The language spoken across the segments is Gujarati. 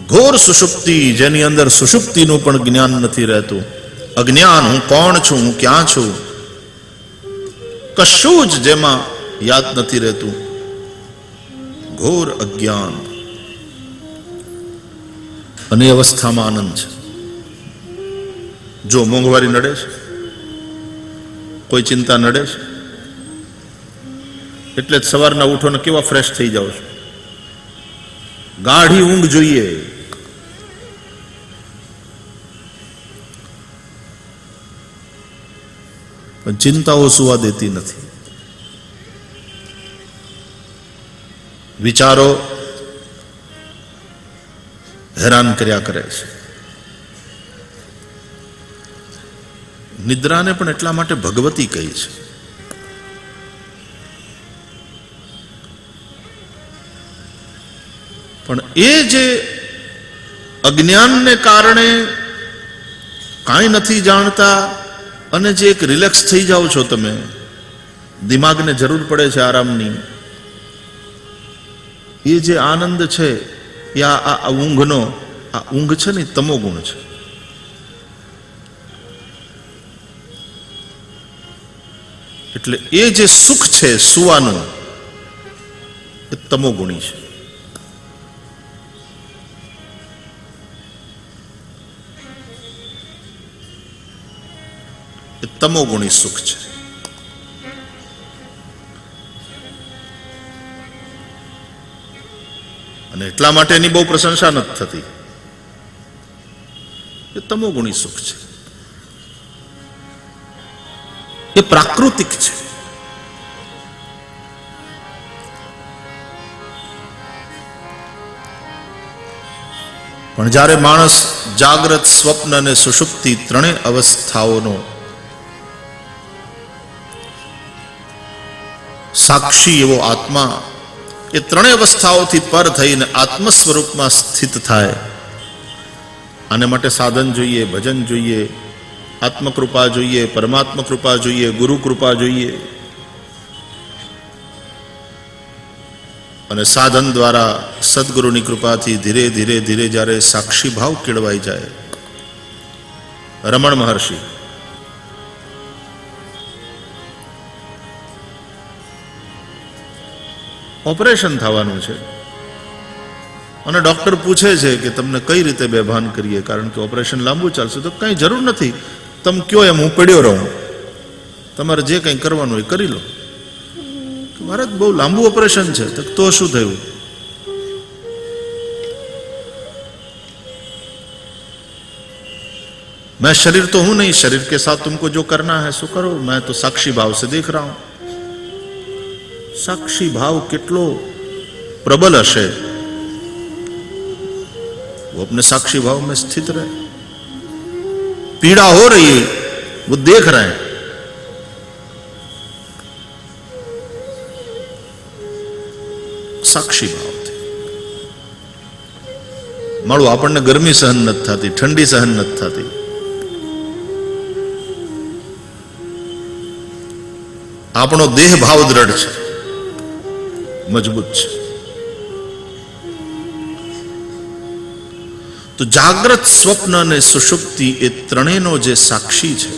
ઘોર સુષુપ્તિ, જેની અંદર સુષુપ્તિનું પણ જ્ઞાન નથી રહેતું. અજ્ઞાન, હું કોણ છું, હું ક્યાં છું, કશું જ જેમાં યાદ નથી રહેતું. ઘોર અજ્ઞાન. અને એ અવસ્થામાં આનંદ છે. જો મોંઘવારી નડે છે, કોઈ ચિંતા નડે છે, એટલે જ સવારના ઉઠો ને કેવા ફ્રેશ થઈ જાઓ છો. ગાઢી ઊંઘ જોઈએ. પણ ચિંતાઓ સુવા દેતી નથી. વિચારો હેરાન કર્યા કરે છે. નિદ્રાને પણ એટલા માટે ભગવતી કહી છે. પણ એ જે અજ્ઞાનને કારણે કાંઈ નથી જાણતા અને જે એક રિલેક્સ થઈ જાઓ છો તમે, દિમાગને જરૂર પડે છે આરામની, એ જે આનંદ છે એ આ ઊંઘનો, આ ઊંઘ છે ને તમો ગુણ છે. એટલે એ જે સુખ છે સુવાનું, એ તમો ગુણી છે. એ તમો ગુણી સુખ છે. અને એટલા માટે એની બહુ પ્રશંસા નથી થતી. એ તમો ગુણી સુખ છે. એ પ્રાકૃતિક છે. પણ જ્યારે માણસ જાગ્રત, સ્વપ્ન અને સુષુપ્તિ ત્રણેય અવસ્થાઓનો સાક્ષી એવો આત્મા, એ ત્રણેય અવસ્થાઓથી પર થઈને આત્મ સ્વરૂપમાં સ્થિત થાય, આને માટે સાધન જોઈએ, ભજન જોઈએ, આત્મકૃપા જોઈએ, પરમાત્મા કૃપા જોઈએ, ગુરુ કૃપા જોઈએ. અને સાધન દ્વારા સદગુરુની કૃપાથી ધીરે ધીરે ધીરે જ્યારે સાક્ષી ભાવ કેળવાઈ જાય. રમણ મહર્ષિ ઓપરેશન થવાનું છે અને ડોક્ટર પૂછે છે કે તમને કઈ રીતે બેભાન કરીએ, કારણ કે ઓપરેશન લાંબુ ચાલશે. તો કઈ જરૂર નથી, તમે કયો એમ હું પડ્યો રહું, તમારે જે કંઈ કરવાનું એ કરી લો. મારે બહુ લાંબુ ઓપરેશન છે. તો શું થયું? मैं शरीर तो हूं नहीं, शरीर के साथ तुमको जो करना है सो करो, मैं तो साक्षी भाव से देख रहा हूं. साक्षी भाव कितलो प्रबल हशे, वो अपने साक्षी भाव में स्थित रहे. पीड़ा हो रही है वो देख रहे हैं. साक्षी भाव मारू આપણને ગરમી સહન નથી થતી, ઠંડી સહન નથી થતી. આપણો દેહ ભાવ દ્રઢ છે, મજબૂત છે. તો જાગ્રત, સ્વપ્ન અને સુષુપ્તિ એ ત્રણેયનો જે સાક્ષી છે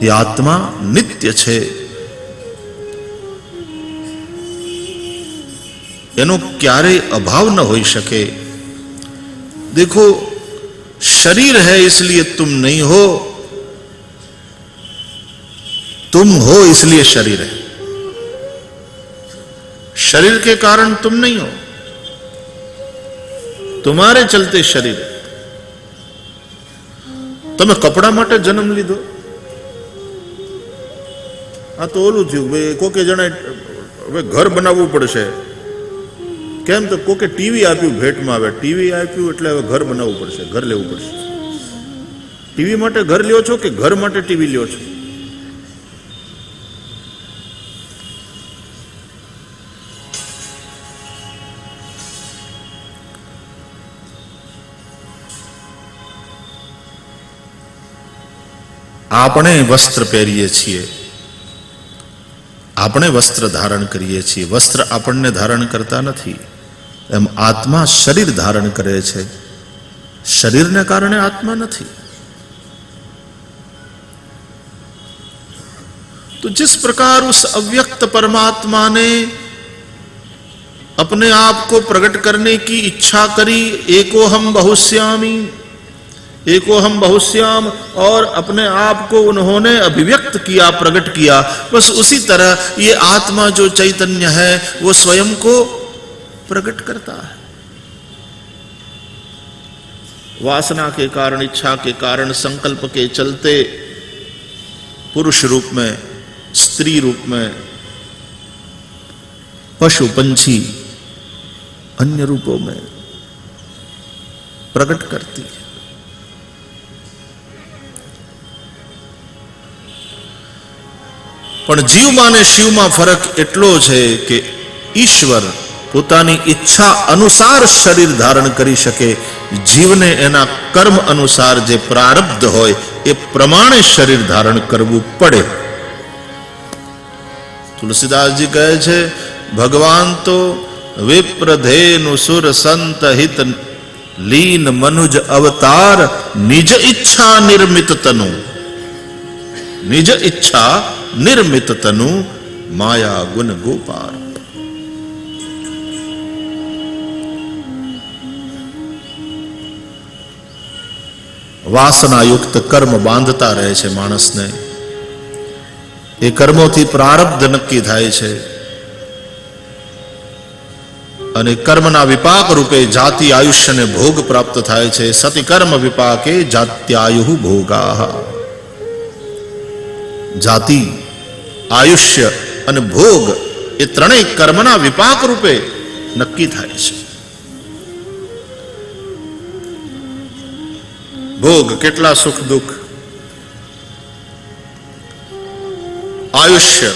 એ આત્મા નિત્ય છે. એનો ક્યારેય અભાવ ન હોઈ શકે. देखो, शरीर है इसलिए तुम नहीं हो, तुम हो इसलिए शरीर है. शरीर के कारण तुम नहीं हो, तुम्हारे चलते शरीर. તમે કપડા માટે જન્મ લીધો, આ તો ઓલું થયું ભાઈ, કોકે જણાય હવે ઘર બનાવવું પડશે. કેમ? તો કોકે ટીવી આપ્યું ભેટમાં. આવે ટીવી આપ્યું એટલે હવે ઘર બનાવવું પડશે, ઘર લેવું પડશે. ટીવી માટે ઘર લ્યો છો કે ઘર માટે ટીવી લ્યો છો? આપણે વસ્ત્ર પહેરીએ છીએ, આપણે વસ્ત્ર ધારણ કરીએ છીએ. વસ્ત્ર આપણને ધારણ કરતા નથી. એમ आत्मा शरीर धारण करे छे, शरीर ने कारणे आत्मा नहीं। तो जिस प्रकार उस अव्यक्त परमात्मा ने अपने आप को प्रकट करने की इच्छा करी, एकोहम बहुश्यामी, एकोहम बहुश्याम, और अपने आप को उन्होंने अभिव्यक्त किया, प्रकट किया, बस उसी तरह ये आत्मा जो चैतन्य है वो स्वयं को प्रकट करता है। वासना के कारण, इच्छा के कारण, संकल्प के चलते पुरुष रूप में, स्त्री रूप में, पशु पंछी अन्य रूपों में प्रकट करती है। पण जीवमां ने शिवमां फरक एटलो छे के ईश्वर પોતાની ઈચ્છા અનુસાર શરીર ધારણ કરી શકે, જીવને એના કર્મ અનુસાર જે પ્રારબ્ધ હોય એ પ્રમાણે શરીર ધારણ કરવું પડે। તુલસીદાસજી કહે છે, ભગવાન તો વિપ્રધેનુ સુર સંત હિત લીન મનુજ અવતાર, નિજ ઈચ્છા નિર્મિત તનુ, નિજ ઈચ્છા નિર્મિત તનુ, માયા ગુણ ગોપાર। वासनायुक्त कर्म बांधता रहे छे मानस ने, ए कर्मोथी प्रारब्ध नक्की थाय छे अने कर्मना विपाक रूपे जाति आयुष्य ने भोग प्राप्त थाय छे। सति कर्म विपाके जात्यायु भोगाः। जाति, आयुष्य अने भोग ए त्रणेय कर्मना विपाक रूपे नक्की थाय छे। भोग केटला सुख दुख, आयुष्य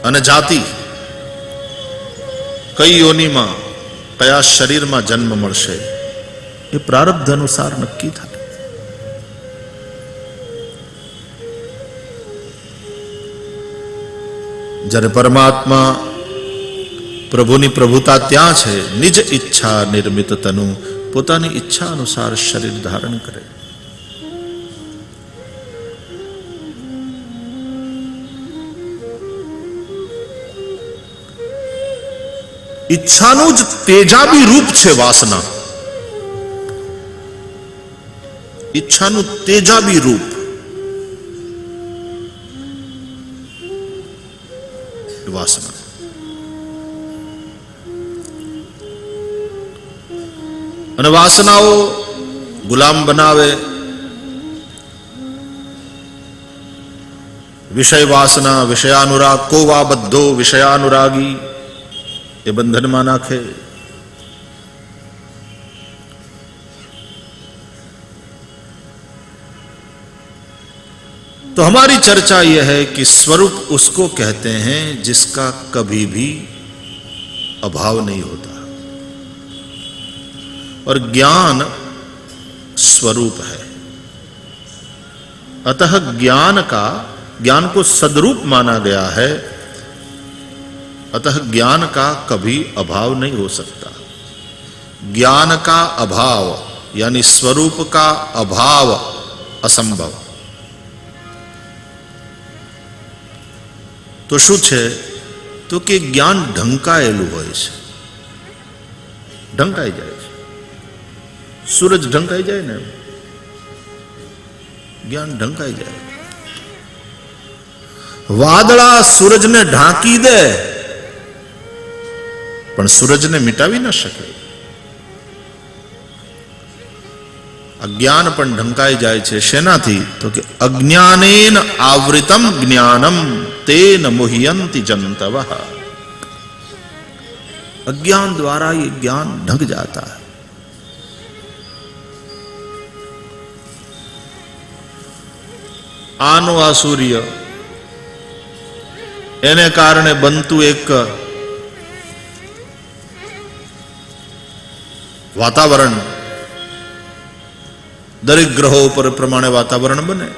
अने जाति, कई योनि में कया शरीर में जन्म मळशे ए प्रारब्ध अनुसार नक्की थाय। जरे परमात्मा प्रभुनी प्रभुता त्या छे, निज इच्छा निर्मित तनु, पोतानी इच्छा अनुसार शरीर धारण करे। इच्छानु ज तेजाबी रूप छे वासना, इच्छानु तेजाबी रूप वासना। અને વાસનાઓ ગુલામ બનાવે। વિષય વાસના, વિષયાનુરાગ, કોવા બધો વિષયાનુરાગી એ બંધનમાં નાખે। तो हमारी चर्चा यह है कि स्वरूप उसको कहते हैं जिसका कभी भी अभाव नहीं होता, और ज्ञान स्वरूप है। अतः ज्ञान को सदरूप माना गया है, अतः ज्ञान का कभी अभाव नहीं हो सकता। ज्ञान का अभाव यानी स्वरूप का अभाव असंभव। तो शू छे? तो कि ज्ञान ढंकायेलू होय छे, ढंकाई जाए। सूरज ढंकाई जाए ने, ज्ञान ढंकाई जाए। वादळा सूरज ने ढांकी दे पण सूरज ने मिटावी न शके। अज्ञान पण ढंकाई जाए छे शेनाथी? तो कि अज्ञानेन आवृतम ज्ञानम तेन मुह्यन्ति जंतवः। अज्ञान द्वारा ये ज्ञान ढंक जाता है। आनो आ सूर्य एने कारणे बनतु एक वातावरण, दरेक ग्रहों पर प्रमाणे वातावरण बने।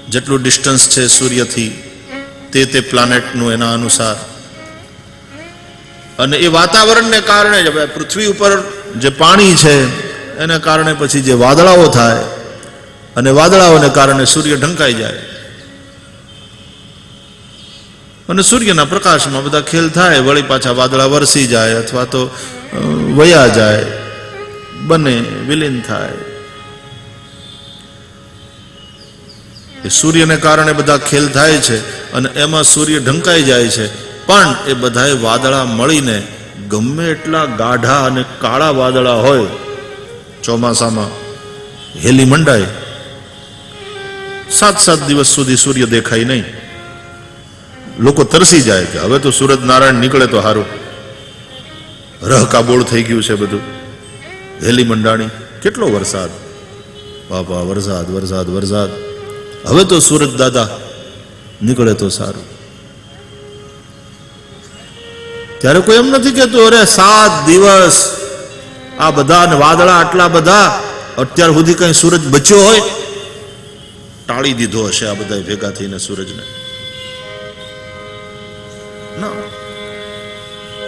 जेटलू डिस्टन्स छे सूर्य थी તે પ્લાનેટનું એના અનુસાર. અને એ વાતાવરણને કારણે જ પૃથ્વી ઉપર જે પાણી છે એને કારણે પછી જે વાદળાઓ થાય અને વાદળાઓને કારણે સૂર્ય ઢંકાઈ જાય અને સૂર્યના પ્રકાશમાં બધા ખેલ થાય, વળી પાછા વાદળા વરસી જાય અથવા તો વયા જાય, બને વિલીન થાય. એ સૂર્યને કારણે બધા ખેલ થાય છે અને એમાં સૂર્ય ઢંકાઈ જાય છે. પણ એ બધાએ વાદળા મળીને ગમે એટલા ગાઢા અને કાળા વાદળા હોય, ચોમાસામાં હેલી મંડાય, 7 દિવસ સુધી સૂર્ય દેખાય નહીં. લોકો તરસી જાય કે હવે તો સૂરજ નારાયણ નીકળે તો સારું, રહ કાબોળ થઈ ગયું છે બધું, હેલી મંડાણી, કેટલો વરસાદ, બાપા વરસાદ વરસાદ વરસાદ, હવે તો સૂરજ દાદા નીકળે તો સારું. ત્યારે કોઈ એમ નથી કહેતું અરે 7 દિવસ આ બધા વાદળા આટલા બધા, અત્યાર સુધી કઈ સૂરજ બચ્યો હોય? ટાળી દીધો હશે આ બધા ભેગા થઈને સૂરજને. ના,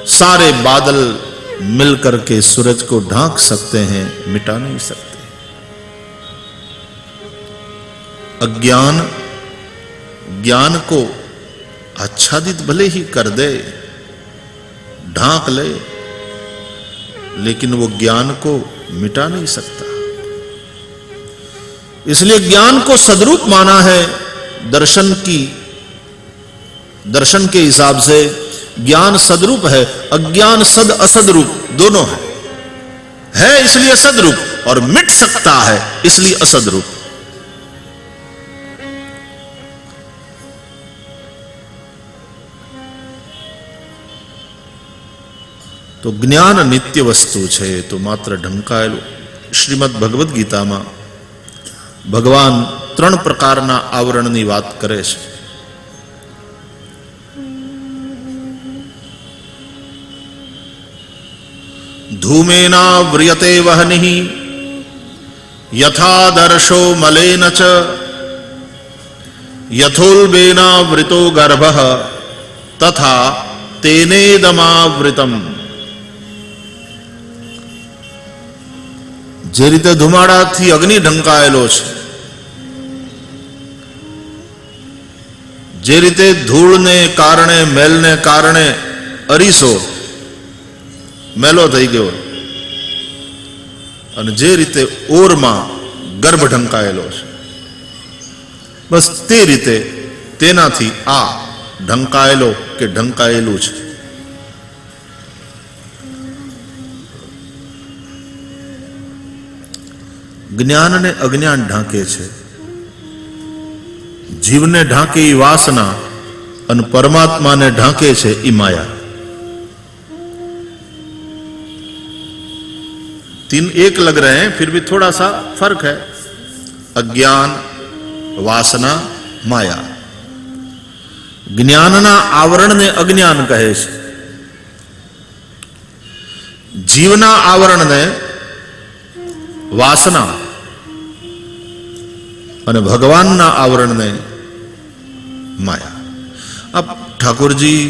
सारे बादल मिलकर के सूरज को ढांक सकते हैं, मिटा नहीं सकते. अज्ञान ज्ञान को आच्छादित भले ही कर दे, ढांक ले, लेकिन वो ज्ञान को मिटा नहीं सकता. इसलिए ज्ञान को सदरूप माना है. दर्शन के हिसाब से ज्ञान सदरूप है, अज्ञान सद असद रूप दोनों है इसलिए सदरूप, और मिट सकता है इसलिए असद रूप. तो ज्ञान नित्य वस्तु है, तो मात्र ढंकाયેલું. श्रीमद् भगवद गीता में भगवान 3 प्रकारना आवरणनी વાત કરે છે. धूमेना व्रियते वह्निः यथा दर्शो मलेन च यथोल्बेना वृतो गर्भः तथा तेनेदमावृतम्. જે રીતે ધુમાડાથી અગ્નિ ઢંકાયેલો છે, જે રીતે ધૂળને કારણે, મેલને કારણે અરીસો મેલો થઈ ગયો, અને જે રીતે ઓરમાં ગર્ભ ઢંકાયેલો છે, બસ તે રીતે તેનાથી આ ઢંકાયેલો કે ઢંકાયેલું છે. જ્ઞાન ને અજ્ઞાન ઢાંકે છે, જીવને ઢાંકે એ વાસના અને પરમાત્માને ઢાંકે છે એ માયા. 3 एक लग रहे हैं, फिर भी थोड़ा सा फर्क है. अज्ञान, वासना, माया. ज्ञानना आवरण ने अज्ञान कहे છે, जीवना आवरण ने वासना અને ભગવાનના આવરણને માયા. આ ઠાકોરજી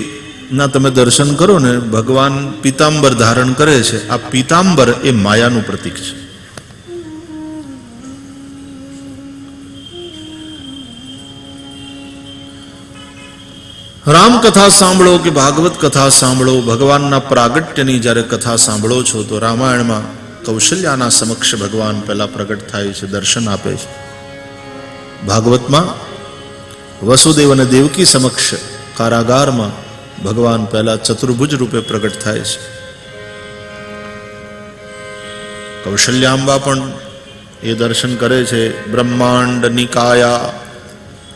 ના તમે દર્શન કરો ને, ભગવાન પીતાંબર ધારણ કરે છે. આ પીતાંબર એ માયાનું પ્રતીક છે. રામ કથા સાંભળો કે ભાગવત કથા સાંભળો, ભગવાનના પ્રાગટ્યની જ્યારે કથા સાંભળો છો તો રામાયણમાં કૌશલ્યાના સમક્ષ ભગવાન પહેલા પ્રગટ થાય છે, દર્શન આપે છે. ભાગવતમાં વસુદેવ અને દેવકી સમક્ષ કારાગારમાં ભગવાન પહેલા ચતુર્ભુજ રૂપે પ્રગટ થાય છે. કૌશલ્યાંબા પણ એ દર્શન કરે છે. બ્રહ્માંડ નિકાયા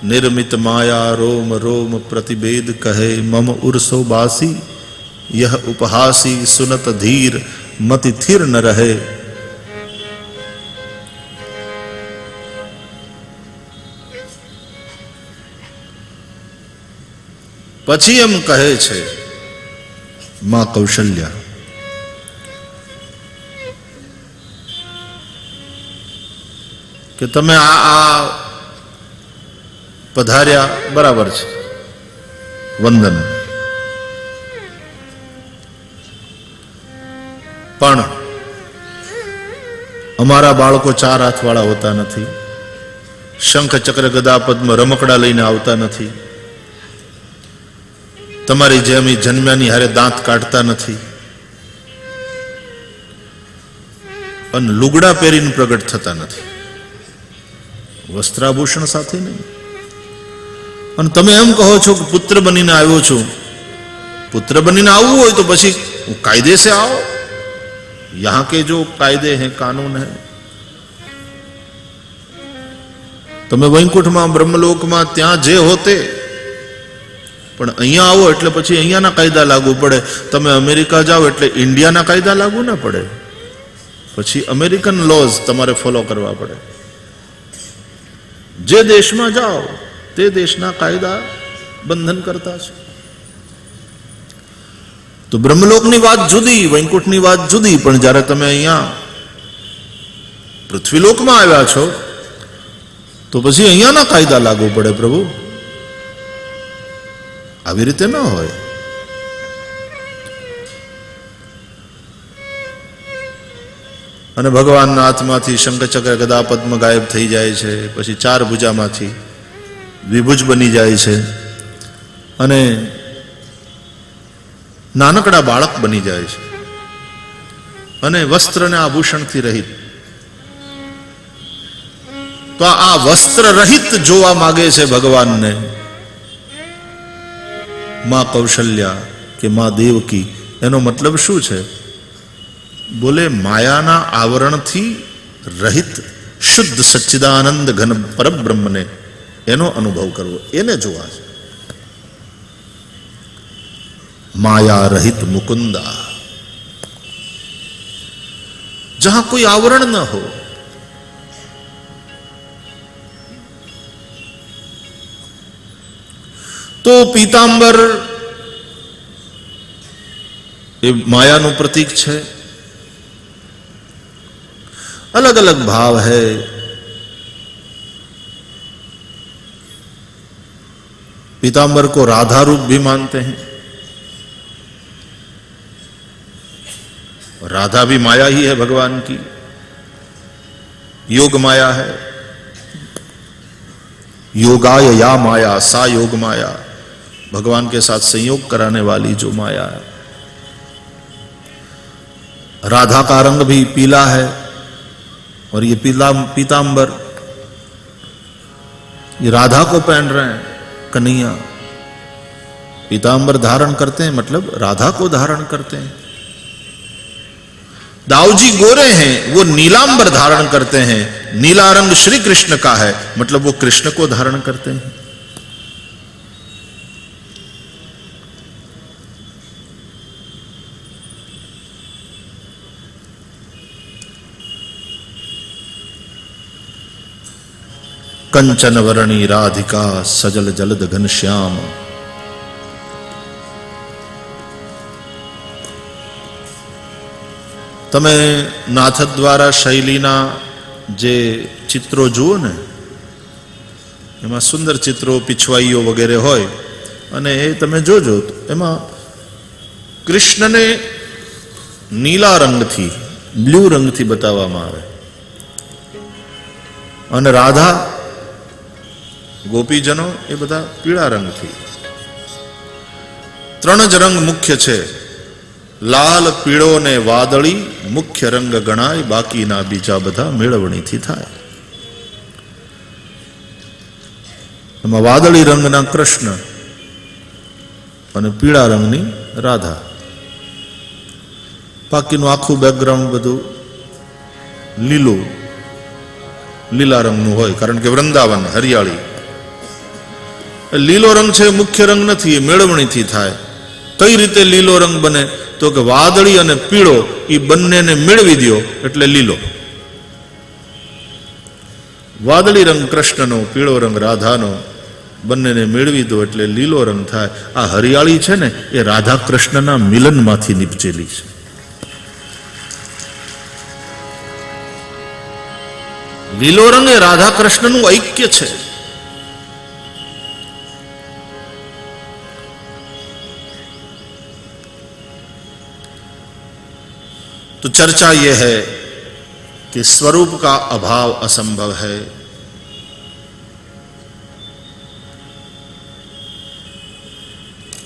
નિર્મિત માયા રોમ રોમ પ્રતિભેદ કહે મમ ઉર્સો બાસી यह उपहासी सुनत धीर मति थिर न रहे. પછી એમ કહે છે માં કૌશલ્યા કે તમે આ પધાર્યા બરાબર છે, વંદન. પણ અમારા બાળકો 4 હાથવાળા હોતા નથી, શંખ ચક્ર ગદા પદ્મ રમકડા લઈને આવતા નથી, તમારી જેમ જન્મ્યાની હારે દાંત કાઢતા નથી, અને લુગડા પહેરીને પ્રગટ થતા નથી, વસ્ત્રાભૂષણ સાથે નહીં. અને તમે એમ કહો છો કે પુત્ર બનીને આવ્યો છું. પુત્ર બનીને આવવું હોય તો પછી કાયદે સે આવો. યહાં કે જો કાયદે હૈ, કાનૂન હૈ. તમે વૈકુંઠમાં બ્રહ્મલોકમાં ત્યાં જે હોતે, પણ અહીંયા આવો એટલે પછી અહીંયાના કાયદા લાગુ પડે. તમે અમેરિકા જાઓ એટલે ઇન્ડિયાના કાયદા લાગુ ના પડે, પછી અમેરિકન લોઝ તમારે ફોલો કરવા પડે. જે દેશમાં જાઓ તે દેશના કાયદા બંધન કરતા છે. તો બ્રહ્મલોકની વાત જુદી, વૈકુંઠની વાત જુદી. પણ જ્યારે તમે અહીંયા પૃથ્વીલોકમાં આવ્યા છો તો પછી અહીંયાના કાયદા લાગુ પડે. પ્રભુ, આવી રીતે ન હોય. અને ભગવાનના હાથમાંથી શંખ ચક્ર ગદા પદ્મ ગાયબ થઈ જાય છે. પછી 4 ભુજામાંથી વિભુજ બની જાય છે અને નાનકડા બાળક બની જાય છે, અને વસ્ત્ર અને આભૂષણથી રહિત. તો આ વસ્ત્ર રહિત જોવા માંગે છે ભગવાનને માં કૌશલ્યા કે માં દેવકી. એનો મતલબ શું છે? બોલે માયાના આવરણથી રહિત શુદ્ધ સચ્ચિદાનંદ ઘન પરબ્રહ્મને એનો અનુભવ કરવો, એને જોવા છે. માયા રહિત મુકુંદા, જહાં કોઈ આવરણ ન હો. તો પીતાંબર એ માયાનું પ્રતીક છે. अलग अलग भाव है. पीतांबर को राधा रूप भी मानते हैं. राधा भी माया ही है भगवान की, योग माया है. योगाय या माया सा योग माया, भगवान के साथ संयोग कराने वाली जो माया है. राधा का रंग भी पीला है, और ये पीतांबर ये राधा को पहन रहे हैं. कन्हैया पीतांबर धारण करते हैं, मतलब राधा को धारण करते हैं. दाऊजी गोरे हैं, वो नीलांबर धारण करते हैं. नीला रंग श्री कृष्ण का है, मतलब वो कृष्ण को धारण करते हैं. कंचन वरणी राधिका सजल जलद घनश्याम. તમે નાથદ્વારા શૈલીના જે ચિત્રો જુઓ ને, એમાં સુંદર ચિત્રો, પીછવાઈઓ વગેરે હોય, અને એ તમે જોજો એમાં કૃષ્ણને નીલા રંગથી, બ્લુ રંગથી બતાવવામાં આવે, અને રાધા ગોપીજનો એ બધા પીળા રંગથી. 3 જ રંગ મુખ્ય છે. લાલ, પીળો ને વાદળી મુખ્ય રંગ ગણાય, બાકીના બીજા બધા મેળવણીથી થાય. એમાં વાદળી રંગના કૃષ્ણ અને પીળા રંગની રાધા. બાકીનું આખું બેકગ્રાઉન્ડ બધું લીલા રંગનું હોય, કારણ કે વૃંદાવન હરિયાળી. લીલો રંગ છે મુખ્ય રંગ નથી, એ મેળવણીથી થાય. કઈ રીતે લીલો રંગ બને? તો કે વાદળી અને પીળો એ બંનેને મેળવી દો એટલે લીલો. વાદળી રંગ કૃષ્ણનો, પીળો રંગ રાધાનો, બંનેને મેળવી દો એટલે લીલો રંગ થાય. આ હરિયાળી છે ને, એ રાધા કૃષ્ણના મિલનમાંથી નિપજેલી છે. લીલો રંગ એ રાધા કૃષ્ણનું ઐક્ય છે. तो चर्चा यह है कि स्वरूप का अभाव असंभव है।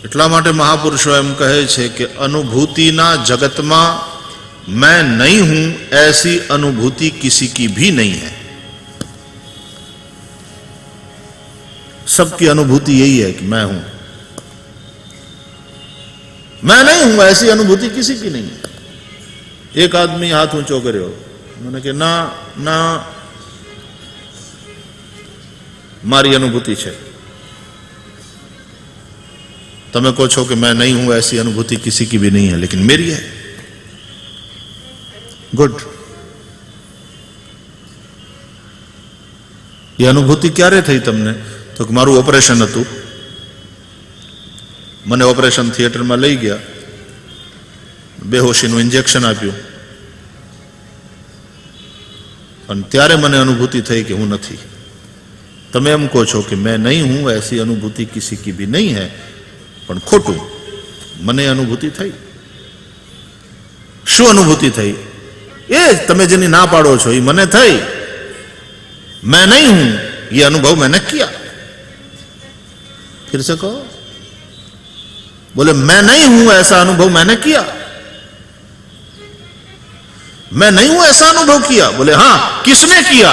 એટલા માટે મહાપુરુષો એમ કહે છે કે અનુભૂતિના જગતમાં मैं नहीं हूं ऐसी अनुभूति किसी की भी नहीं है। सबकी अनुभूति यही है कि मैं हूं, मैं नहीं हूं ऐसी अनुभूति किसी की नहीं है। एक आदमी हाथ ऊंचो કર્યો, मैंने कि ना ना मारी अनुभूति है। તમે કહો છો કે मैं नहीं हूं ऐसी अनुभूति किसी की भी नहीं है, लेकिन मेरी है। गुड। ये अनुभूति क्यारे थई तमने? तो कि मारू ऑपरेशन हतुं, मने ऑपरेशन थिएटर में लई गया, बेहोशीનું इंजेक्शन आप्યું અને ત્યારે મને अनुभूति થઈ कि हूं નથી। તમે એમ કહો છો कि मैं नहीं हूं ऐसी अनुभूति किसी की भी नहीं है, પણ ખોટું। મને अनुभूति થઈ। શું अनुभूति થઈ? ये તમે જેની ના પાડો છો એ મને થઈ। मैं नहीं हूं ये अनुभव मैंने किया। फिर से कहो। बोले मैं नहीं हूं ऐसा अनुभव मैंने किया। मैं नहीं हूं ऐसा अनुभव किया। बोले हां, किसने किया?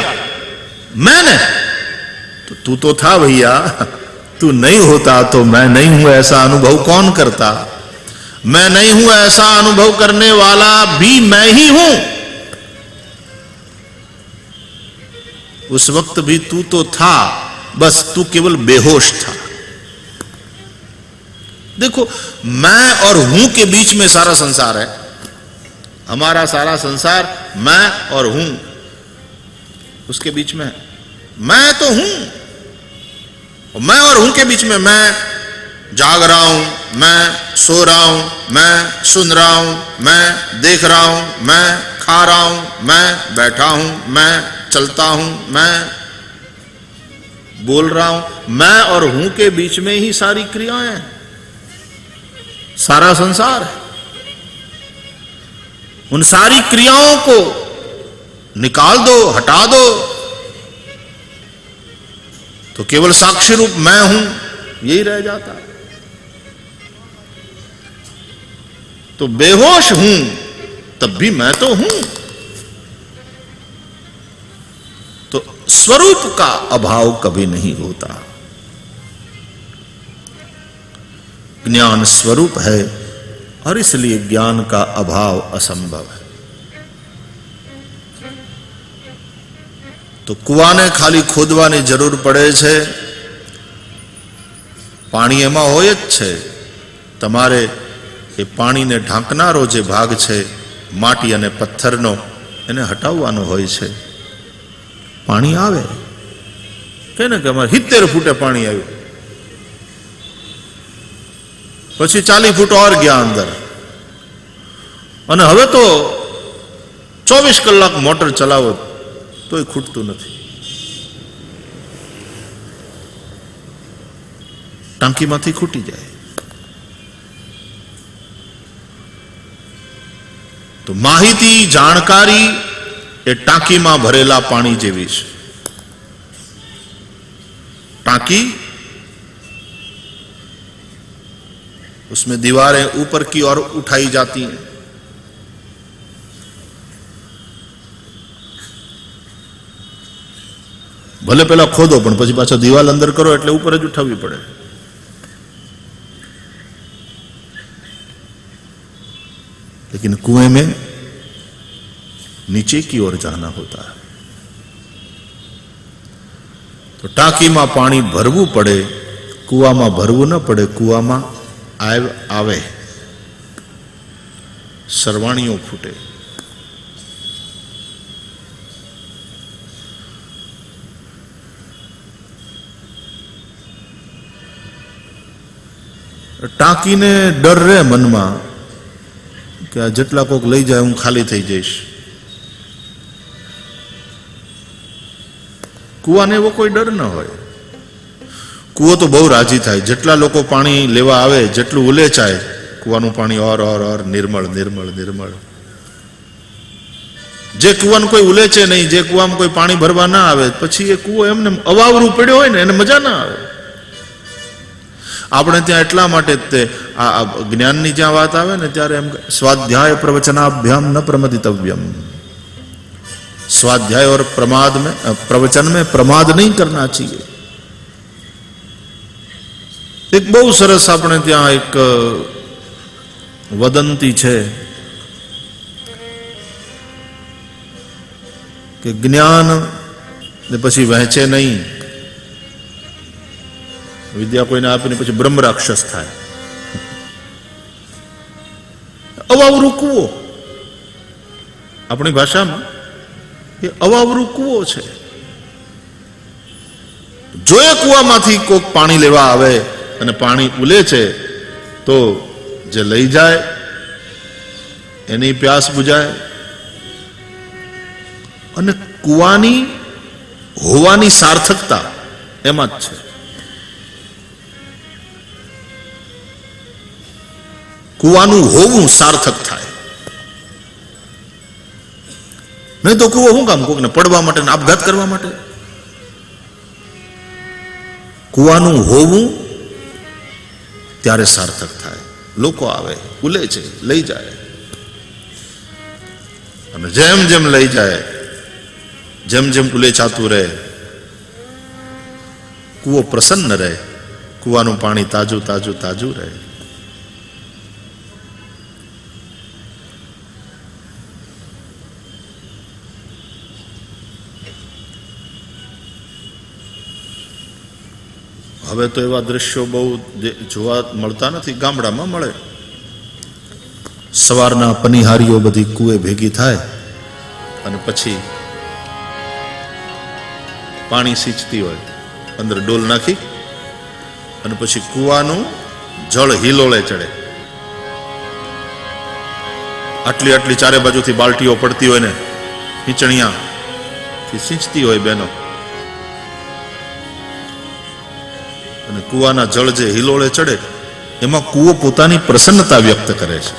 मैंने। तो तू तो था भैया, तू नहीं होता तो मैं नहीं हूं ऐसा अनुभव कौन करता? मैं नहीं हूं ऐसा अनुभव करने वाला भी मैं ही हूं। उस वक्त भी तू तो था, बस तू केवल बेहोश था। देखो, मैं और हूं के बीच में सारा संसार है। हमारा सारा संसार मैं और हूं उसके बीच में है। मैं तो हूं, और मैं और हूं के बीच में मैं जाग रहा हूं, मैं सो रहा हूं, मैं सुन रहा हूं, मैं देख रहा हूं, मैं खा रहा हूं, मैं बैठा हूं, मैं चलता हूं, मैं बोल रहा हूं। मैं और हूं के बीच में ही सारी क्रियाएं हैं, सारा संसार है। उन सारी क्रियाओं को निकाल दो, हटा दो, तो केवल साक्षी रूप मैं हूं यही रह जाता है। तो बेहोश हूं तब भी मैं तो हूं। तो स्वरूप का अभाव कभी नहीं होता। ज्ञान स्वरूप है और इसलिए ज्ञान का अभाव असंभव है। तो કુવાને ખાલી ખોદવાની જરૂર પડે છે, પાણી એમાં હોય જ છે। તમારે એ પાણીને ઢાંકનારો જે ભાગ છે માટી અને પથ્થરનો, એને હટાવવાનો હોય છે। પાણી આવે કે ને કે અમારે 70 ફૂટે પાણી આવ્યું, પછી 40 ફૂટ ઓર ગયા અંદર, અને હવે તો 24 કલાક મોટર ચલાવો તોય ખૂટતું નથી। ટાંકીમાંથી ખૂટી જાય। તો માહિતી, જાણકારી એ ટાંકીમાં ભરેલા પાણી જેવી છે। टांकी, उसमें दीवारें ऊपर की ओर उठाई जाती हैं। भले पहला खोदो पण પછી પાછો દીવાલ અંદર કરો એટલે ઉપર જ ઉઠાવવી પડે। लेकिन कुएं में नीचे की ओर जाना होता है। तो टांकी में पानी भरवू पड़े, कुआ में भरवू न पड़े। कुआ में आवे, सरवाणियों फूटे। टांकी ने डर रहे मन में कि आ जेटला कोक लई जाए हूँ खाली थई जईश। कुआ ने वो कोई डर न होय। कुओ तो बहु राजी थाय। जेटला लोको पाणी लेवा आवे, जेटलुं उलेचाय, कुआनुं पाणी और निर्मल निर्मल निर्मल। જે કૂવાનું કોઈ ઉલેચે નહીં, જે કૂવામાં કોઈ પાણી ભરવા ના આવે, પછી એ કૂવો એમને અવાવરું પડ્યો હોય ને એને મજા ના આવે. આપણે ત્યાં એટલા માટે તે આ જ્ઞાનની જ્યાં વાત આવે ને ત્યારે એમ સ્વાધ્યાય પ્રવચનાભ્યામ ન પ્રમદિતવ્યમ, स्वाध्याय और प्रमाद में प्रवचन में प्रमाद नहीं करना चाहिए. एक बहु सरस આપણે ત્યાં એક વદંતી છે કે જ્ઞાન ને પછી વહેંચે નહીં, વિદ્યા કોઈને આપીને પછી બ્રહ્મ રાક્ષસ થાય. અવાવરું કૂવો આપણી ભાષામાં એ અવાવરું કૂવો છે. જો એ કૂવામાંથી કોઈક પાણી લેવા આવે અને પાણી ઉલે છે તો જે લઈ જાય એની પ્યાસ બુજાય. અને કૂવાની હોવાની સાર્થકતા એમાં જ છે. કૂવાનું હોવું સાર્થક થાય. નહીં તો કૂવો શું કામ? કોકને પડવા માટે ને આપઘાત કરવા માટે. કૂવાનું હોવું ત્યારે સાર્થક થાય. લોકો આવે, ઉલે છે, લઈ જાય. અને જેમ જેમ લઈ જાય, જેમ જેમ ઉલે ચાતું રહે, કૂવો પ્રસન્ન રહે, કૂવાનું પાણી તાજું તાજું તાજું રહે. હવે તો એવા દ્રશ્યો બહુ જોવા મળતા નથી. ગામડામાં મળે. સવારના પનિહારીઓ બધી કૂએ ભેગી થાય અને પછી પાણી સિંચતી હોય, અંદર ડોલ નાખી અને પછી કૂવાનું જળ હિલોળે ચડે. આટલી આટલી ચારે બાજુથી બાલટીઓ પડતી હોય ને હિંચણિયાથી સિંચતી હોય બહેનો. અને કૂવાના જળ જે હિલોળે ચડે એમાં કૂવો પોતાની પ્રસન્નતા વ્યક્ત કરે છે.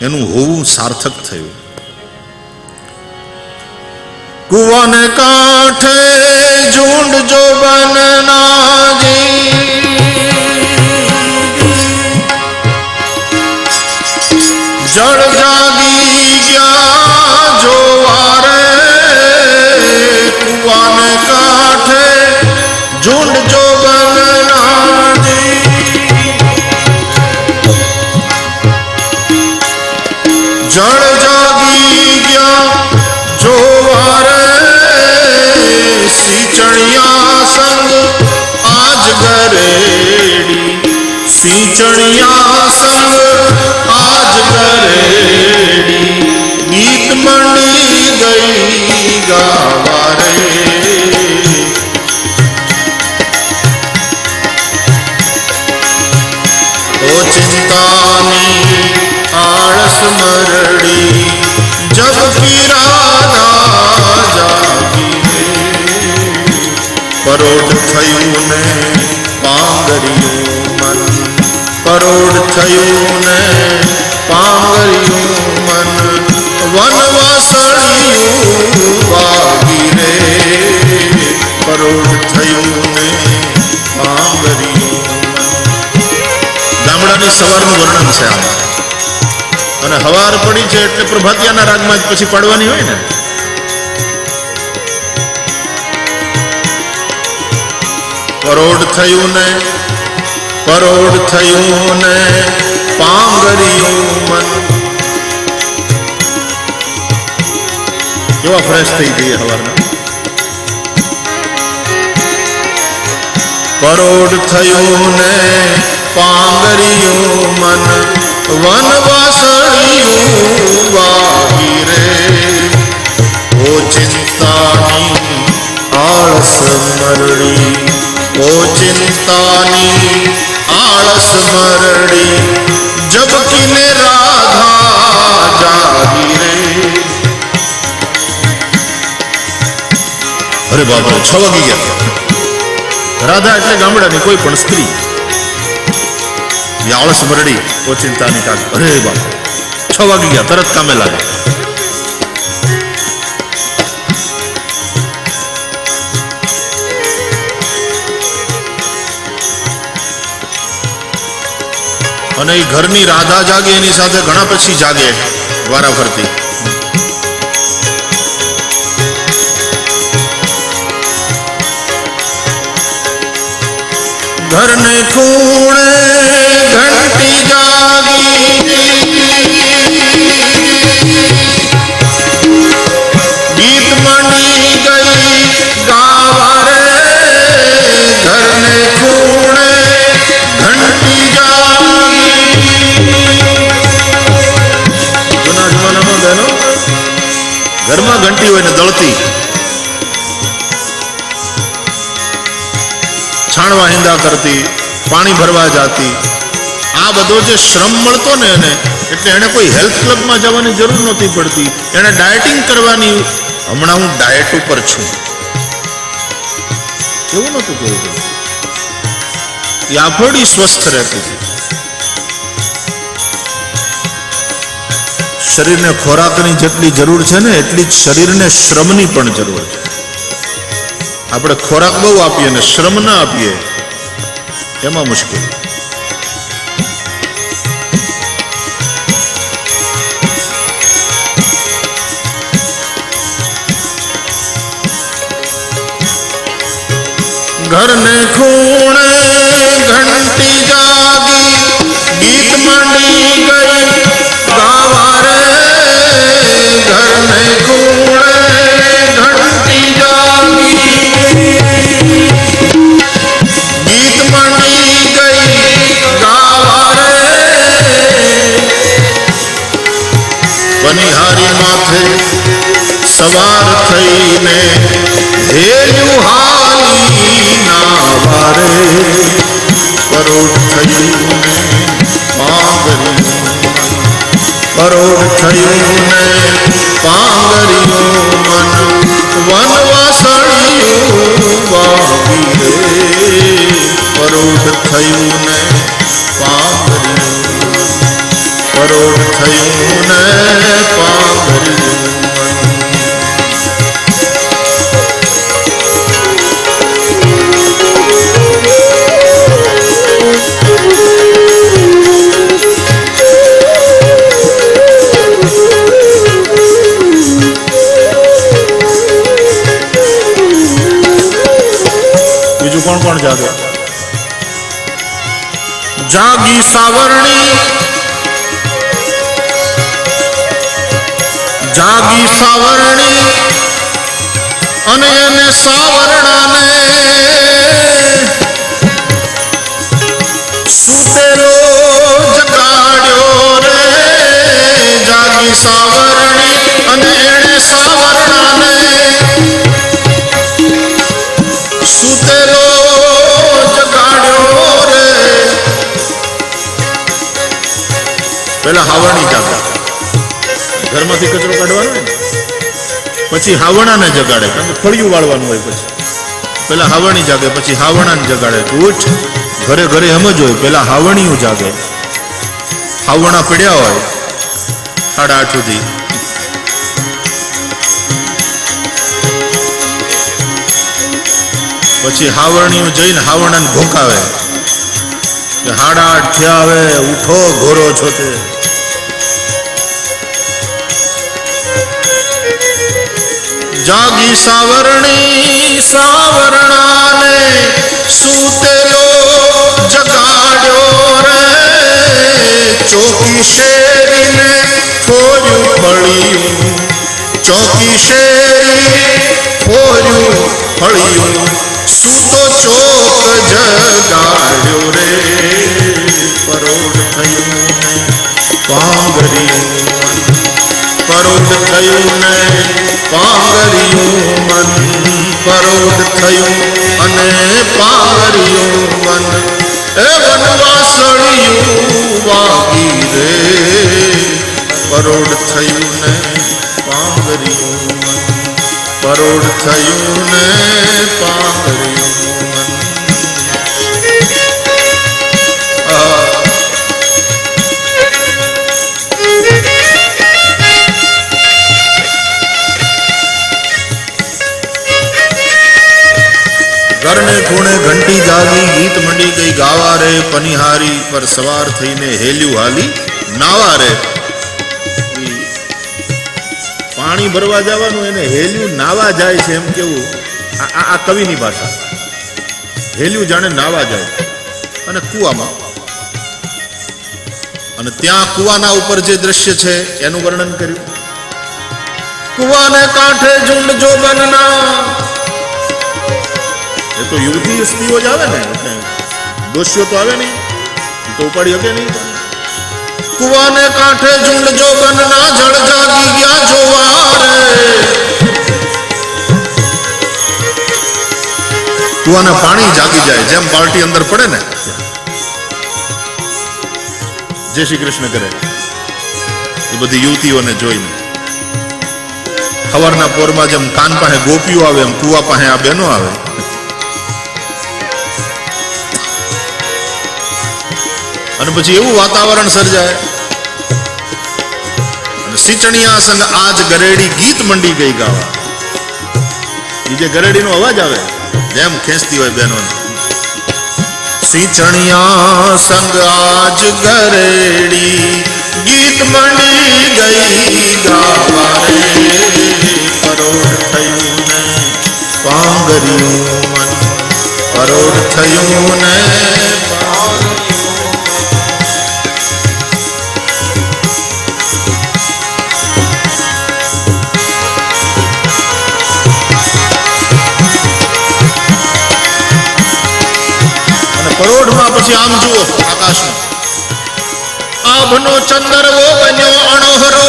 એનું હોવું સાર્થક થયું. કૂવાને કાંઠે ઝુંડ જો બનનાજી, જળ જાગી ગયા જોવારે. કૂવાને કાંઠે ઝુંડ જો બનનાજી, જળ જાગી ગયા જોવારે. સિંચણિયા સંગ આજ ગરેડી, સિંચણિયા સંગ આજ ગરેડી. ગીત મંડી ગઈ ગાવારે. ઓ ચિંતાની આળસ મરડી, જબ કી રાધા જાગી રે. પરોઢ થયું ને પાંગર્યું મન, પરોઢ થયું ને પાંગર્યું મન. વનવાસળિયું વાગી રે. પરોઢ થયું ને પાંગર્યું મન. ગામડાની સવારનું વર્ણન છે આમાં. અને હવાર પડી છે એટલે પ્રભાતિયાના રાગમાં જ પછી પાડવાની હોય ને. પરોઢ થયું ને, પરોઢ થયું ને પાંગર્યું મન. કેવા ફ્રેશ થઈ જઈએ હવારના. પરોઢ થયું ને પાંગર્યું મન. વનવાસળિયું વાગી રે. ઓ ચિંતાની આળસ મરડી, ઓ ચિંતાની આળસ મરડી. જબકીને રાધા જાગી રે. અરે બાપરે, 6 વાગી ગયા. રાધા એટલે ગામડાની કોઈ પણ સ્ત્રી. આળસ મરડી, ઓ ચિંતાની કાગ. અરે બાપા, 6 વાગી ગયા, તરત કામે લાગે. અને એ ઘરની રાધા જાગે એની સાથે ઘણા પછી જાગે વારા ફરતી. ઘરને ખૂણે ઘંટી જાગી, ગીત મંડી ગઈ ગાવા રે. ઘરને ખૂણે ઘંટી જાગી. જૂના જમાનામાં બહેનો ઘરમાં ઘંટી હોય ને દળતી, છાણવા હિંદા કરતી, પાણી ભરવા જાતી. આ બધો જે શ્રમ મળતો ને એને, એટલે એને કોઈ હેલ્થ ક્લબમાં જવાની જરૂર નહોતી પડતી. એને ડાયટિંગ કરવાની, હમણાં હું ડાયટ ઉપર છું એવું નહોતું કહેવું. એ આફોડી સ્વસ્થ રહેતી હતી. શરીરને ખોરાકની જેટલી જરૂર છે ને એટલી જ શરીરને શ્રમની પણ જરૂર છે. આપણે ખોરાક બહુ આપીએ ને શ્રમ ના આપીએ, એમાં મુશ્કેલ. ઘરને ખૂણે ઘંટી જાગી, ગીત મંડી ગઈ ગાવા રે. ઘરને ખૂણે ઘંટી જાગી, ગીત મંડી ગઈ ગાવા રે. બનિહારી માથે સવાર થઈને હેલ્યું હાલી ના વારે. પરોઢ થયું ને પાંગર્યું, પરોઢ થયું ને પાંગર્યું મન. વનવાસળિયું વાવી રે. પરોઢ થયું ને પાંગર્યું, પરોઢ થયું ને પાંગર્યું. બીજું કોણ કોણ જાગે? જાગી સાવરણી, જાગી સાવરણી અને એને સાવરણાને સુતેલો જગાડ્યો રે. જાગી સાવરણી અને એને સાવરણાને સુતેલો જગાડ્યો રે. પેલા હાવરણી જાગે, ઘરમાંથી કચરો કાઢવાનો ને પછી હાવણાને જગાડે, કારણ કે ફળિયું વાળવાનું હોય. પછી પેલા હાવણી જાગે, પછી હાવણાને જગાડે. ઉઠ, ઘરે ઘરે એમ જ હોય, પેલા હાવણીઓ જાગે. હાવણા પડ્યા હોય 8:30 સુધી, પછી હાવણીઓ જઈને હાવણાને ભોંકાવે કે 8:30 થયા, હવે ઉઠો, ઘોરો છો તે. જાગી સાવરણી સાવરણાને સૂતેલો જગાડ્યો રે. ચોકી શેરીને ફોર્યું ફળિયું, ચોકી શેરી ફોર્યું ફળિયું. સૂતો ચોક જગાડ્યો રે. પરોઢ થયું ને પાંગર્યું મન, પરોઢ થયું ને પાંગર્યું મન. પરોઢ થયું અને પાંગર્યું મન. એ વનવાસળિયું વાગી રે. પરોઢ થયું ને પાંગર્યું મન, પરોઢ થયું ને પાંગર્યું મન. ને ખૂણે ઘંટી જાગી, ગીત મંડી ગઈ ગાવા રે, પનિહારી પર સવાર થઈને હેલ્યું હાલી નાવા રે. પાણી ભરવા જવાનું એને હેલ્યું નાવા જાય છે એમ કેવું, આ કવિની ભાષા. હેલ્યું જાણે નાવા જાય અને કુવામાં, અને ત્યાં કુવાના ઉપર જે દ્રશ્ય છે એનું વર્ણન કર્યું. કુવાને કાંઠે ઝુંડ જોબનના, એ તો યુવતી સ્ત્રીઓ જ આવે ને, એટલે દોષીઓ તો આવે નહીં, તો ઉપાડી શકે નહીં. કુવાને કાંઠે ઝુંડ જોબનના, જળ જાગી ગયા જોવા રે. કુવાના પાણી જાગી જાય, જેમ બાલટી અંદર પડે ને. જય શ્રી કૃષ્ણ કરે એ બધી યુવતીઓને જોઈને. સવારના પોરમાં જેમ કાન પાસે ગોપીઓ આવે, એમ કુવા પાસે આ બહેનો આવે. અને પછી એવું વાતાવરણ સર્જાય. અને સિંચણિયા સંગ આજ ગરેડી ગીત મંડી ગઈ ગાવા. એ જે ગરેડીનો અવાજ આવે જેમ ખેંચતી હોય બહેનોને. સિંચણિયા સંગ આજ ગરેડી ગીત મંડી ગઈ ગાવા રે. પરોઢ થયું ને પાંગર્યું મન, પરોઢ થયું ને પરોઢમાં. પછી આમ જુઓ આકાશમાં, આભનો ચંદરવો બન્યો અણોહરો.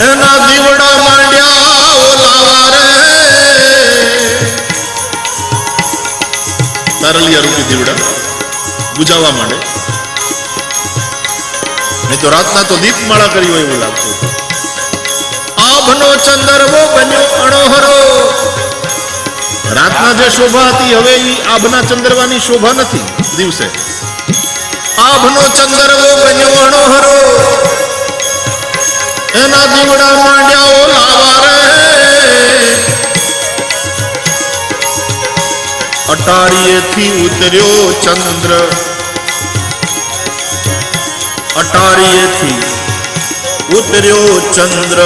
એના દીવડા માંડ્યા ઓલાવા રે. તારલિયા રૂપી દીવડા બુજાવા માંડે. નહીં તો રાતના તો દીપમાળા કરી હોય એવું લાગતું. આભનો ચંદરવો બન્યો અણોહરો. રાતના જે શોભા હતી હવે એ આભના ચંદરવાની શોભા નથી દિવસે. આભનો ચંદરવો બન્યો અણોહરો. એના દીવડા માંડ્યા ઓલાવા રે. અટારીએથી ઉતર્યો ચંદ્ર, અટારીએથી ઉતર્યો ચંદ્ર.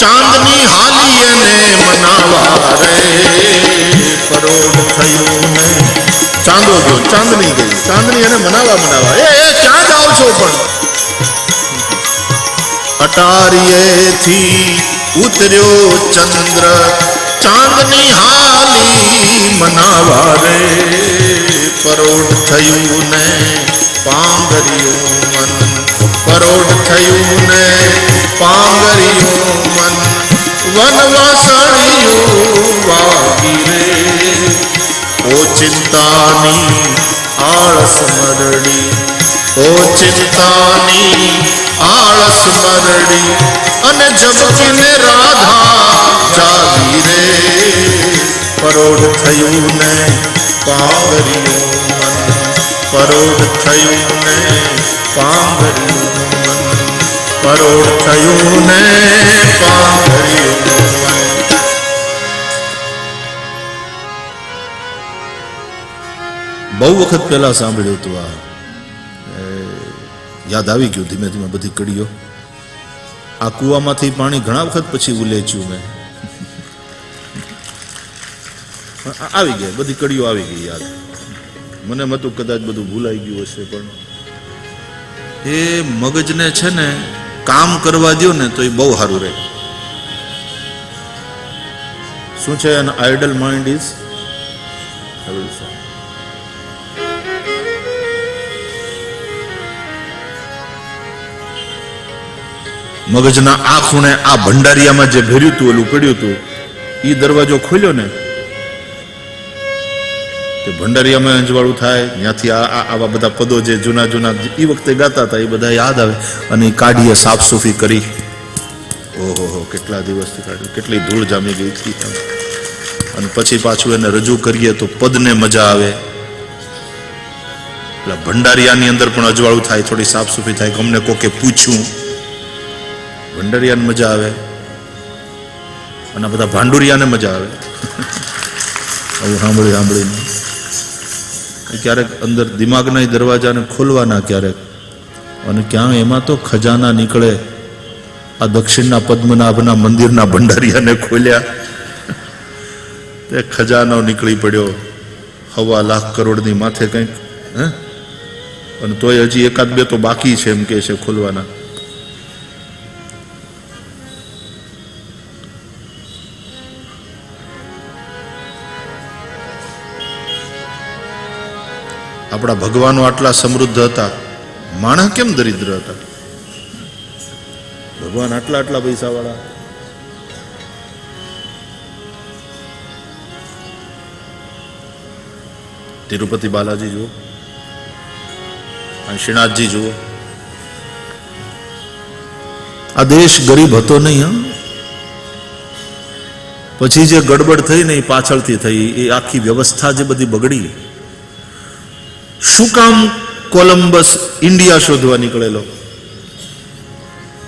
ચાંદની હાલી એને મનાવા રે. પરોઢ થયું ને ચાંદો જો ચાંદની ગઈ, ચાંદની એને મનાવા. એ ક્યાં જાવ છો પણ. અટારીએથી ઉતર્યો ચંદ્ર, ચાંદની હાલી મનાવા રે. પરોઢ થયું ને પાંગર્યું મન, પરોઢ થયું ને પાંગર્યું મન. વનવાસળિયું વાગી રે. ઓ ચિંતાની આળસ મરડી, ઓ ચિંતાની આળસ મરડી. અને જબકીને રાધા જાગી રે. પરોઢ થયું ને પાંગર્યું મન, પરોઢ થયું ને પાંગર્યું મન, પરોઢ થયું ને પાંગર્યું મન. બહુ વખત પહેલા સાંભળ્યું હતું. આ યાદ આવી ગયું ધીમે ધીમે બધી કડીઓ. આ કુવામાંથી પાણી ઘણા વખત પછી ઉલેચ્યું મેં. આવી ગયા બધી કડીઓ આવી ગઈ યાદ. મને મતું કદાચ બધું ભૂલાઈ ગયું હશે, પણ એ મગજને છે ને કામ કરવા દો ને તો એ બહુ સારું રહે. શું છે? એન આઇડલ માઇન્ડ ઇઝ મગજના આ ખૂણે આ ભંડારિયામાં જે ભર્યું હતું ઓલું પડ્યું હતું એ દરવાજો ખોલ્યો ને તો ભંડારિયામાં અંજવાળું થાય. ત્યાંથી આવા બધા પદો જે જૂના જૂના એ વખતે ગાતા હતા એ બધા યાદ આવે. અને એ કાઢીએ સાફ સુફી કરી. ઓહો કેટલા દિવસથી કાઢ્યું, કેટલી ધૂળ જામી ગઈ હતી. અને પછી પાછું એને રજૂ કરીએ તો પદને મજા આવે. પેલા ભંડારિયાની અંદર પણ અજવાળું થાય, થોડી સાફ સુફી થાય. અમને કોકે પૂછ્યું, ભંડારિયાને મજા આવે. અને બધા ભાંડુરિયાને મજા આવે આવું સાંભળીને. ક્યારેક અંદર દિમાગના દરવાજાને ખોલવાના ક્યારેક, અને ક્યાં એમાં તો ખજાના નીકળે. આ દક્ષિણના પદ્મનાભના મંદિરના ભંડારિયાને ખોલ્યા, તે ખજાનો નીકળી પડ્યો 1.25 લાખ કરોડની માથે કંઈક. અને તોય હજી 1-2 તો બાકી છે એમ કે છે ખોલવાના. આપણા ભગવાનો આટલા સમૃદ્ધ હતા, માણસ કેમ દરિદ્ર હતા? ભગવાન આટલા પૈસા વાળા. તિરુપતિ બાલાજી જુઓ, શ્રીનાથજી જુઓ. આ દેશ ગરીબ હતો નહીં. પછી જે ગડબડ થઈ ને એ પાછળથી થઈ, એ આખી વ્યવસ્થા જે બધી બગડી. શું કામ કોલંબસ ઇન્ડિયા શોધવા નીકળેલો?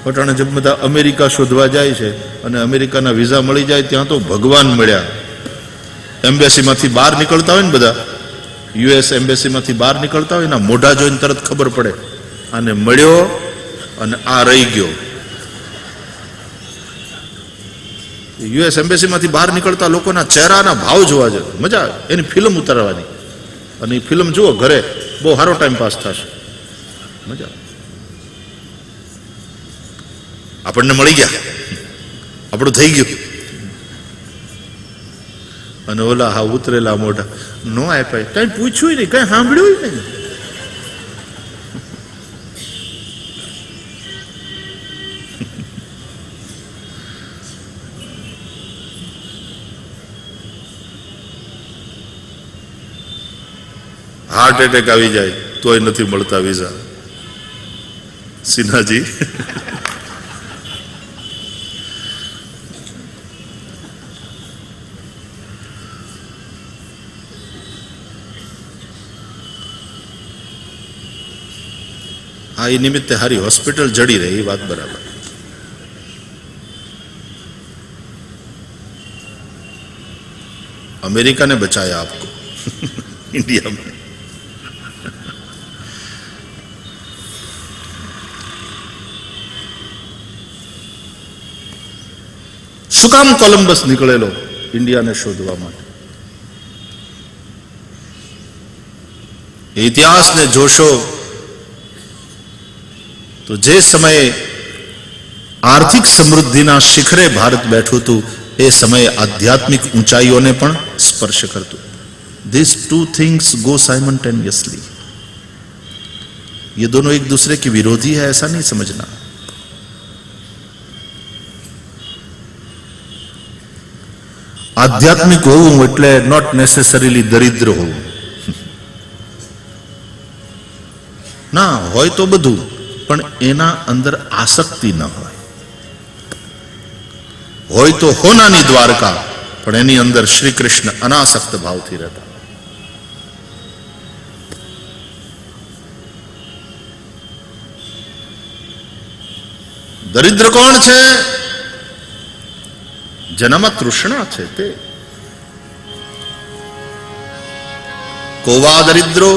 પટાણે જે બધા અમેરિકા શોધવા જાય છે અને અમેરિકાના વિઝા મળી જાય, ત્યાં તો ભગવાન મળ્યા. એમ્બેસીમાંથી બહાર નીકળતા હોય ને બધા, યુએસ એમ્બેસીમાંથી બહાર નીકળતા હોય, એના મોઢા જોઈને તરત ખબર પડે આને મળ્યો અને આ રહી ગયો. યુએસ એમ્બેસીમાંથી બહાર નીકળતા લોકોના ચહેરાના ભાવ જોવા છે, મજા આવે. એની ફિલ્મ ઉતારવાની, અને એ ફિલ્મ જુઓ ઘરે, બહુ સારો ટાઈમ પાસ થશે, મજા આવે. આપણને મળી ગયા, આપણું થઈ ગયું. અને ઓલા હા ઉતરેલા મોઢા નો આપ્યા, કઈ પૂછ્યું નહીં, કઈ સાંભળ્યું નહીં. હાર્ટ એટેક આવી જાય તોય નથી મળતા વિઝા. સિન્હાજી હા, એ નિમિત્તે હારી હોસ્પિટલ જડી રહે, એ વાત બરાબર. अमेरिका ने बचाया आपको इंडिया में. શું કામ કોલંબસ નીકળેલો ઇન્ડિયાને શોધવા માટે? ઇતિહાસને જોશો તો જે સમયે આર્થિક સમૃદ્ધિના શિખરે ભારત બેઠું હતું, એ સમયે આધ્યાત્મિક ઊંચાઈઓને પણ સ્પર્શ કરતું. These two things go simultaneously. ये दोनों एक दूसरे के विरोधी है ऐसा नहीं समझना. આધ્યાત્મિક હોવું એટલે નોટ નેસેસરીલી દરિદ્ર હોવું ના હોય, તો બધું, પણ એના અંદર આસક્તિ ન હોય. હોય તો હોનાની દ્વારકા, પણ એની અંદર શ્રી કૃષ્ણ અનાસક્ત ભાવથી રહેતા. દરિદ્ર કોણ છે? જેનામાં તૃષ્ણા છે તે. કોવા દરિદ્રો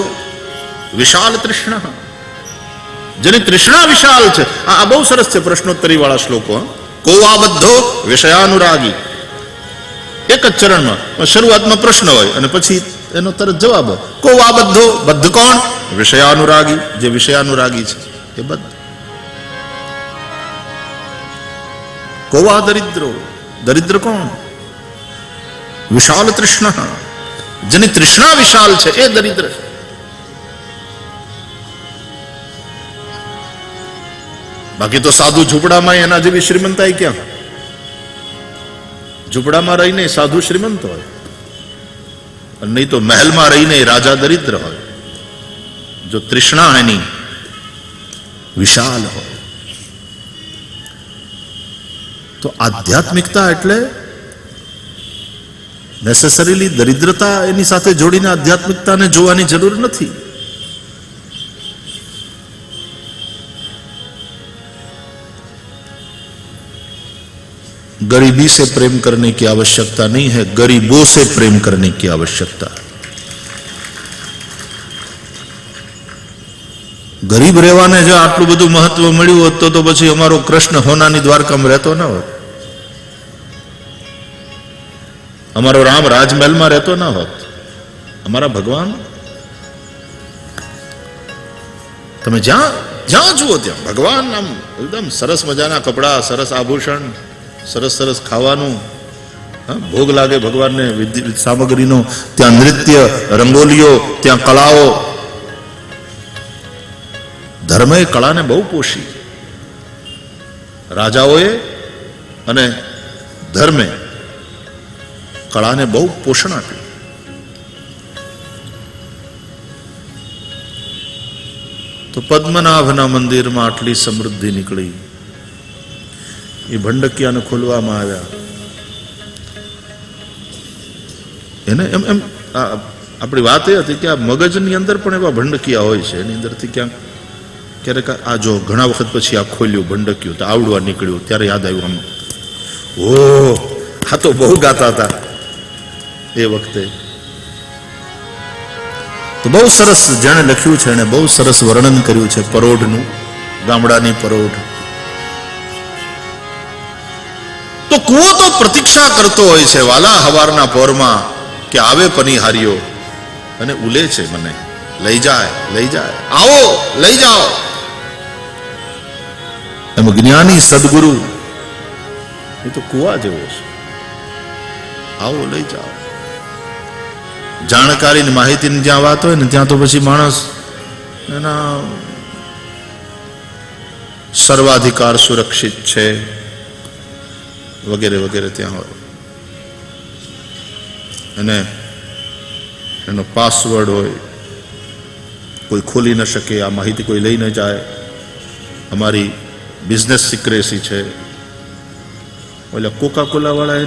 વિશાલ તૃષ્ણા, જેની તૃષ્ણા વિશાલ છે. આ બહુ સરસ છે પ્રશ્નોત્તરી વાળા શ્લોકો. કોવા બધો વિષયાનુરાગી, એક જ ચરણમાં શરૂઆતમાં પ્રશ્ન હોય અને પછી એનો તરત જવાબ હોય. કોવા બધો, બદ્ધ કોણ? વિષયાનુરાગી, જે વિષયાનુરાગી છે એ બદ્ધ. કોવા દરિદ્રો, દરિદ્ર કોણ? વિશાલ તૃષ્ણા, જેની તૃષ્ણા વિશાલ છે એ દરિદ્ર છે. બાકી તો સાધુ ઝૂંપડામાં એના જેવી શ્રીમંતાઈ ક્યાં? ઝૂંપડામાં રહીને સાધુ શ્રીમંત હોય, અને નહીં તો મહેલમાં રહીને રાજા દરિદ્ર હોય, જો તૃષ્ણા એની વિશાલ હોય. તો આધ્યાત્મિકતા એટલે નેસેસરીલી દરિદ્રતા એની સાથે જોડીને આધ્યાત્મિકતાને જોવાની જરૂર નથી. गरीबी से प्रेम करने की आवश्यकता नहीं है, गरीबों से प्रेम करने की आवश्यकता है। गरीब રહેવાને જો આટલું બધું મહત્વ મળ્યું હોત તો પછી અમારો કૃષ્ણ હોનાની દ્વારકામાં રહેતો ના હોત, અમારો રામ રાજમહેલમાં રહેતો ના હોત, અમારા ભગવાન તમે જ્યાં જ્યાં જુઓ ત્યાં ભગવાન આમ એકદમ સરસ મજાના કપડા, સરસ આભૂષણ, સરસ સરસ ખાવાનું, ભોગ લાગે ભગવાનને સામગ્રીનો, ત્યાં નૃત્ય, રંગોલીઓ, ત્યાં કળાઓ. ધર્મએ કળાને બહુ પોષી, રાજાઓએ અને ધર્મે કળાને બહુ પોષણ આપ્યું. તો પદ્મનાભના મંદિરમાં આટલી સમૃદ્ધિ નીકળી, એ ભંડકિયાને ખોલવામાં આવ્યા. એને એમ એમ આપણી વાત એ હતી કે આ મગજની અંદર પણ એવા ભંડકિયા હોય છે, એની અંદરથી ક્યાંક ક્યારેક આ જો ઘણા વખત પછી આ ખોલ્યું ભંડક્યું તો આવડવા નીકળ્યું, ત્યારે યાદ આવ્યું આમ, ઓ આ તો બહુ ગાતા હતા એ વખતે. તો બહુ સરસ જેણે લખ્યું છે એને બહુ સરસ વર્ણન કર્યું છે પરોઢનું, ગામડાની પરોઢ. તો કૂવો તો પ્રતીક્ષા કરતો હોય છે વાલા હવારના પોરમાં કે આવે પનિહારીઓ અને ઉલે છે મને, લઈ જાય લઈ જાય, આવો લઈ જાઓ. એમ જ્ઞાની સદગુરુ એ તો કુવા જેવો છે, આવો લઈ જાઓ. જાણકારી માહિતીની જ્યાં વાત હોય ને ત્યાં તો પછી માણસ એના સર્વાધિકાર સુરક્ષિત છે વગેરે વગેરે ત્યાં હોય, અને એનો પાસવર્ડ હોય, કોઈ ખોલી ન શકે, આ માહિતી કોઈ લઈ ન જાય, અમારી બિઝનેસ સિક્રેસી છે. એટલે કોકા કોલા વાળા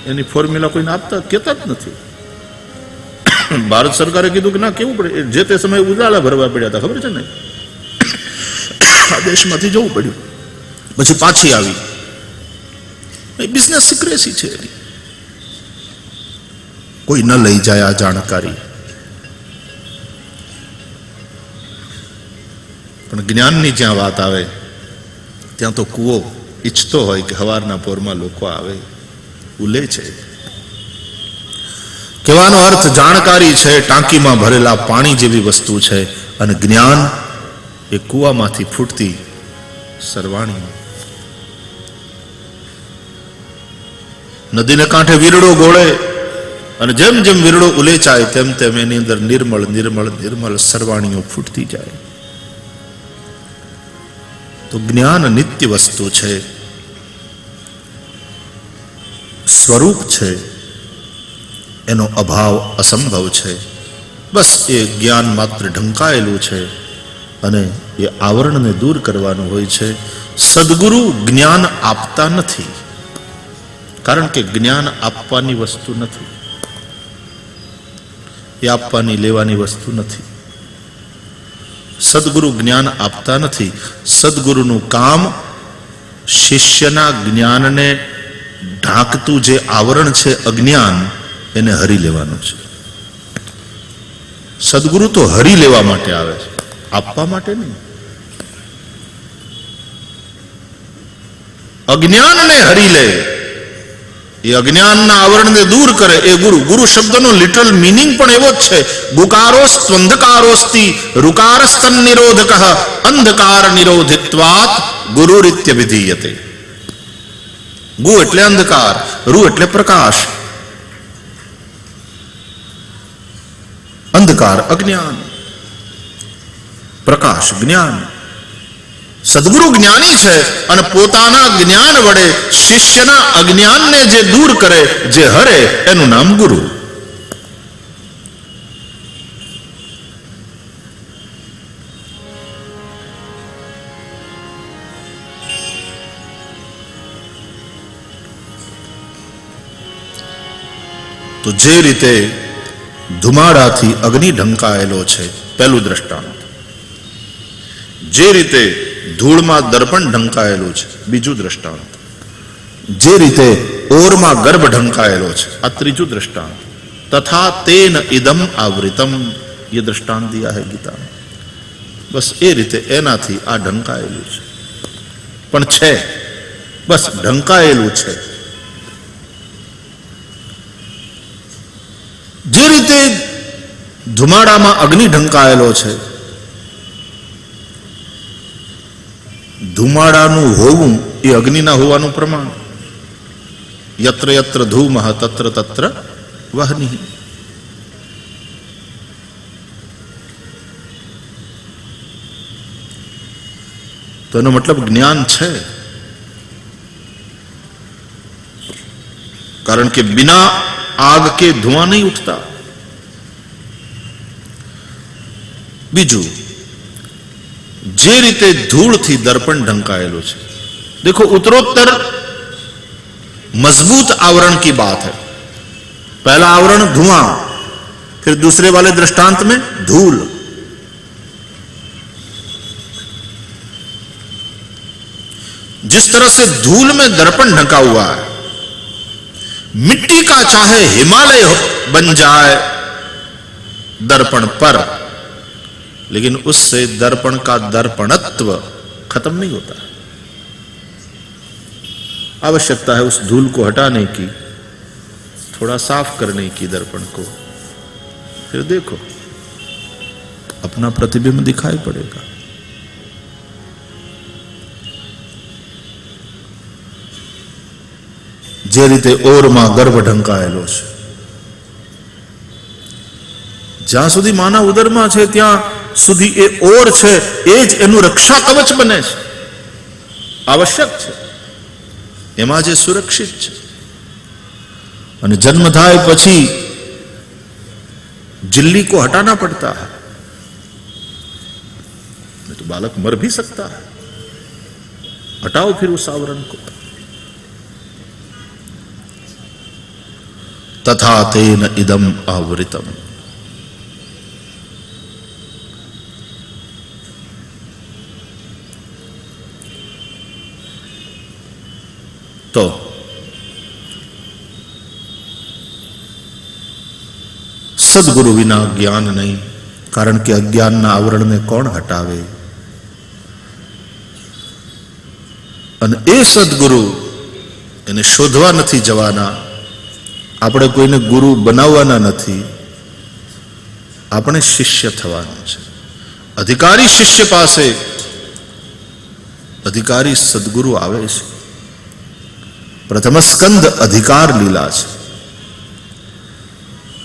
એની ફોર્મ્યુલા કોઈને આપતા કહેતા જ નથી. ભારત સરકારે કીધું કે ના કેવું પડે, જે તે સમયે ઉજાળા ભરવા પડ્યા હતા, ખબર છે ને, આ દેશમાંથી જવું પડ્યું, પછી પાછી આવી. બિઝનેસ સિક્રેસી છે, કોઈ ન લઈ જાય આ જાણકારી. પણ જ્ઞાનની જ્યાં વાત આવે ત્યાં તો કૂવો ઈચ્છતો હોય કે હવારના પોરમાં લોકો આવે, ઉલે છે. કહેવાનો અર્થ જાણકારી છે ટાંકીમાં ભરેલા પાણી જેવી વસ્તુ છે, અને જ્ઞાન એ કૂવામાંથી ફૂટતી સરવાણી. નદીને કાંઠે વીરડો ગોળે, અને જેમ જેમ વીરડો ઉલેચાય તેમ તેમ એની અંદર નિર્મળ નિર્મળ નિર્મળ સરવાણીઓ ફૂટતી જાય. તો જ્ઞાન નિત્ય વસ્તુ છે, સ્વરૂપ છે, એનો અભાવ અસંભવ છે. બસ એ જ્ઞાન માત્ર ઢંકાયેલું છે અને એ આવરણને દૂર કરવાનું હોય છે. સદગુરુ જ્ઞાન આપતા નથી, કારણ કે જ્ઞાન આપવાની વસ્તુ નથી, એ આપવાની લેવાની વસ્તુ નથી. સદગુરુ જ્ઞાન આપતા નથી. સદગુરુનું કામ શિષ્યના જ્ઞાનને ઢાંકતું જે આવરણ છે અજ્ઞાન, એને હરી લેવાનું છે. સદગુરુ તો હરી લેવા માટે આવે છે, આપવા માટે નહીં. અજ્ઞાનને હરી લે, એ અજ્ઞાનના આવરણને દૂર કરે એ ગુરુ. ગુરુ શબ્દનો લિટરલ મિનિંગ પણ એવો જ છે. ગુકારોસ્ત્વંધકારોસ્તિ રુકારસ્તન નિરોધક અંધકાર નિરોધિત્વાત ગુરુરીત્ય વિધીયતે. ગુ એટલે અંધકાર, રુ એટલે પ્રકાશ. અંધકાર અજ્ઞાન, પ્રકાશ જ્ઞાન. સદગુરુ જ્ઞાની છે અને પોતાના જ્ઞાન વડે શિષ્યના અજ્ઞાનને જે દૂર કરે, જે હરે, એનું નામ ગુરુ. તો જે રીતે ધુમાડાથી અગ્નિ ઢંકાયેલો છે, પહેલું દ્રષ્ટાંત. જે રીતે ધૂળમાં દર્પણ ઢંકાયેલું છે, બીજું દ્રષ્ટાંત. જે રીતે ઓરમાં ગર્ભ ઢંકાયેલો છે, આ ત્રીજું દ્રષ્ટાંત. તથા તેન ઇદમ આવૃતમ, એ દ્રષ્ટાંત દિયા હૈ ગીતા. બસ એ રીતે એનાથી આ ઢંકાયેલું છે, પણ છે, બસ ઢંકાયેલું છે. જે રીતે ધુમાડામાં અગ્નિ ઢંકાયેલો છે, ધુમાડાનું હોવું એ અગ્નિના હોવાનું પ્રમાણ. યત્ર યત્ર ધૂમઃ તત્ર તત્ર વહનિ. તો એનો મતલબ જ્ઞાન છે, કારણ કે બિના આગ કે ધુઆं નહીં ઉઠતા. બીજું, જે રીતે ધૂળથી દર્પણ ढंकाયેલું છે. देखो उत्तरोत्तर मजबूत आवरण की बात है. पहला आवरण धुआं, फिर दूसरे वाले दृष्टांत में धूल. जिस तरह से धूल में दर्पण ढका हुआ है, मिट्टी का चाहे हिमालय बन जाए दर्पण पर, लेकिन उससे दर्पण का दर्पणत्व खत्म नहीं होता. आवश्यकता है उस धूल को हटाने की, थोड़ा साफ करने की दर्पण को. फिर देखो अपना प्रतिबिंब दिखाई पड़ेगा. જે રીતે ઓરમાં ગર્ભ ઢંકાયેલો છે, જ્યાં સુધી માના ઉદરમાં છે ત્યાં સુધી એ ઓર છે, એ જ એનું રક્ષા કવચ બને છે, આવશ્યક છે, એમાં જે સુરક્ષિત છે. અને જન્મ થાય પછી झिल्ली को हटाना पड़ता है, नहीं तो बालक मर भी सकता है. हटाओ फिर उस आवरण को. तथा तेन इदम आवृतम. तो सदगुरु विना ज्ञान नहीं, कारण के अज्ञान ना आवरण ने कौन हटावे. અને એ સદગુરુ એને શોધવા નથી જવાના, આપણે કોઈને ગુરુ બનાવવાના નથી, આપણે શિષ્ય થવાનું છે. અધિકારી શિષ્ય પાસે અધિકારી સદગુરુ આવે છે. પ્રથમ સ્કંદ અધિકાર લીલા છે.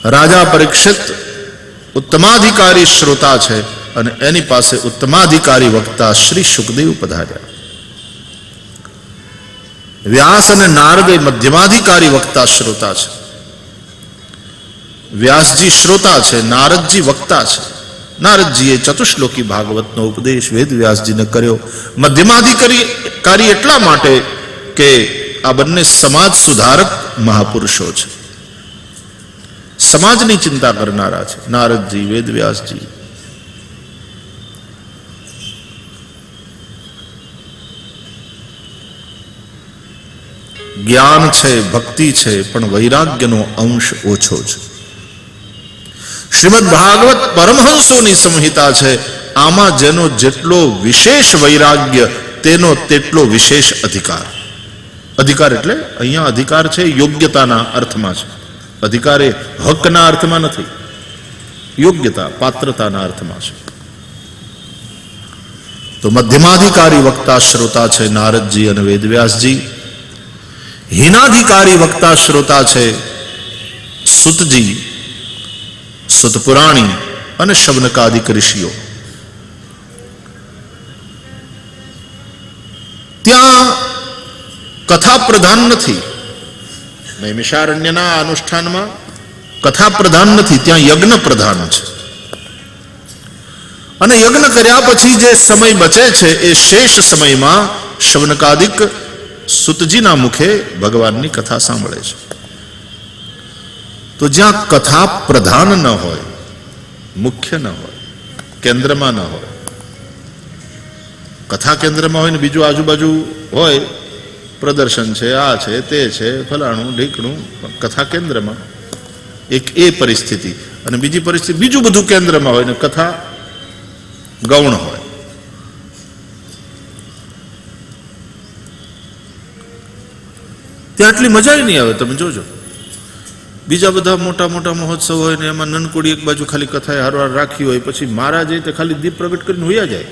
રાજા પરીક્ષિત ઉત્તમાધિકારી શ્રોતા છે અને એની પાસે ઉત્તમાધિકારી વક્તા શ્રી સુખદેવ પધાર્યા. વ્યાસ અને નારદ એ મધ્યમાધિકારી વક્તા શ્રોતા છે. વ્યાસજી શ્રોતા છે, નારદજી વક્તા છે. નારદજીએ ચતુશ્લોકી ભાગવતનો ઉપદેશ વેદ વ્યાસજીને કર્યો. મધ્યમાધિકારી એટલા માટે કે આ બંને સમાજ સુધારક મહાપુરુષો છે, સમાજની ચિંતા કરનારા છે, નારદજી, વેદવ્યાસજી. જ્ઞાન છે, ભક્તિ છે, પણ વૈરાગ્યનો અંશ ઓછો છે. શ્રીમદ ભાગવત પરમહંસોની સંહિતા છે. આમાં જેનો જેટલો વિશેષ વૈરાગ્ય તેનો તેટલો વિશેષ અધિકાર. અધિકાર એટલે અહીંયા અધિકાર છે યોગ્યતાના અર્થમાં છે. અધિકાર એ હકના અર્થમાં નથી, યોગ્યતા, પાત્રતાના અર્થમાં છે. તો મધ્યમાધિકારી વક્તા શ્રોતા છે નારદજી અને વેદવ્યાસજી. હીનાધિકારી વક્તા શ્રોતા છે સુતજી, સુતપુરાણી અને શૌનકાદિક ઋષિઓ. ત્યાં કથા પ્રધાન નથી. નૈમિષારણ્યના અનુષ્ઠાનમાં કથા પ્રધાન નથી, ત્યાં યજ્ઞ પ્રધાન છે. અને યજ્ઞ કર્યા પછી જે સમય બચે છે એ શેષ સમયમાં શૌનકાદિક સુતજીના મુખે ભગવાનની કથા સાંભળે છે. તો જ્યાં કથા પ્રધાન ન હોય, મુખ્ય ન હોય, કેન્દ્રમાં ન હોય, કથા કેન્દ્રમાં હોય ને બીજું આજુબાજુ હોય પ્રદર્શન છે, આ છે, તે છે, ફલાણું ઢીકણું, કથા કેન્દ્રમાં. એક એ પરિસ્થિતિ. અને બીજી પરિસ્થિતિ બીજું બધું કેન્દ્રમાં હોય ને કથા ગૌણ હોય. ત્યાં આટલી મજા નહીં આવે. તમે જોજો, બીજા બધા મોટા મોટા મહોત્સવ હોય ને એમાં નનકુડી એક બાજુ ખાલી કથાએ હારવાર રાખી હોય, પછી મહારાજ તે ખાલી દીપ પ્રગટ કરીને હોયા જાય.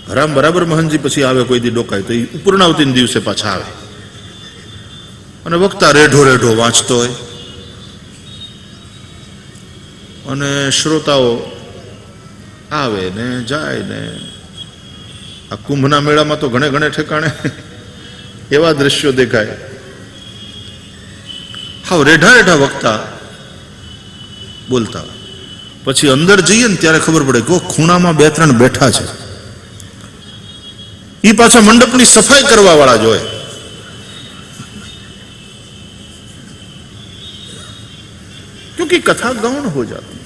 હરામ બરાબર મહંતજી પછી આવે કોઈ દી ડોકાય તો એ પૂર્ણાવતી દિવસે પાછા આવે અને વક્તા રેઢો રેઢો વાંચતો હોય અને શ્રોતાઓ આવે ને જાય ને. આ કુંભના મેળામાં તો ઘણે ઘણે ઠેકાણે એવા દ્રશ્યો દેખાય. હાવ રેઢા રેઢા વક્તા બોલતા. પછી અંદર જઈએ ને ત્યારે ખબર પડે કે ખૂણામાં 2-3 બેઠા છે. એ પાછા મંડપની સફાઈ કરવા વાળા જ હોય. क्योंकि कथा गौण हो जाती.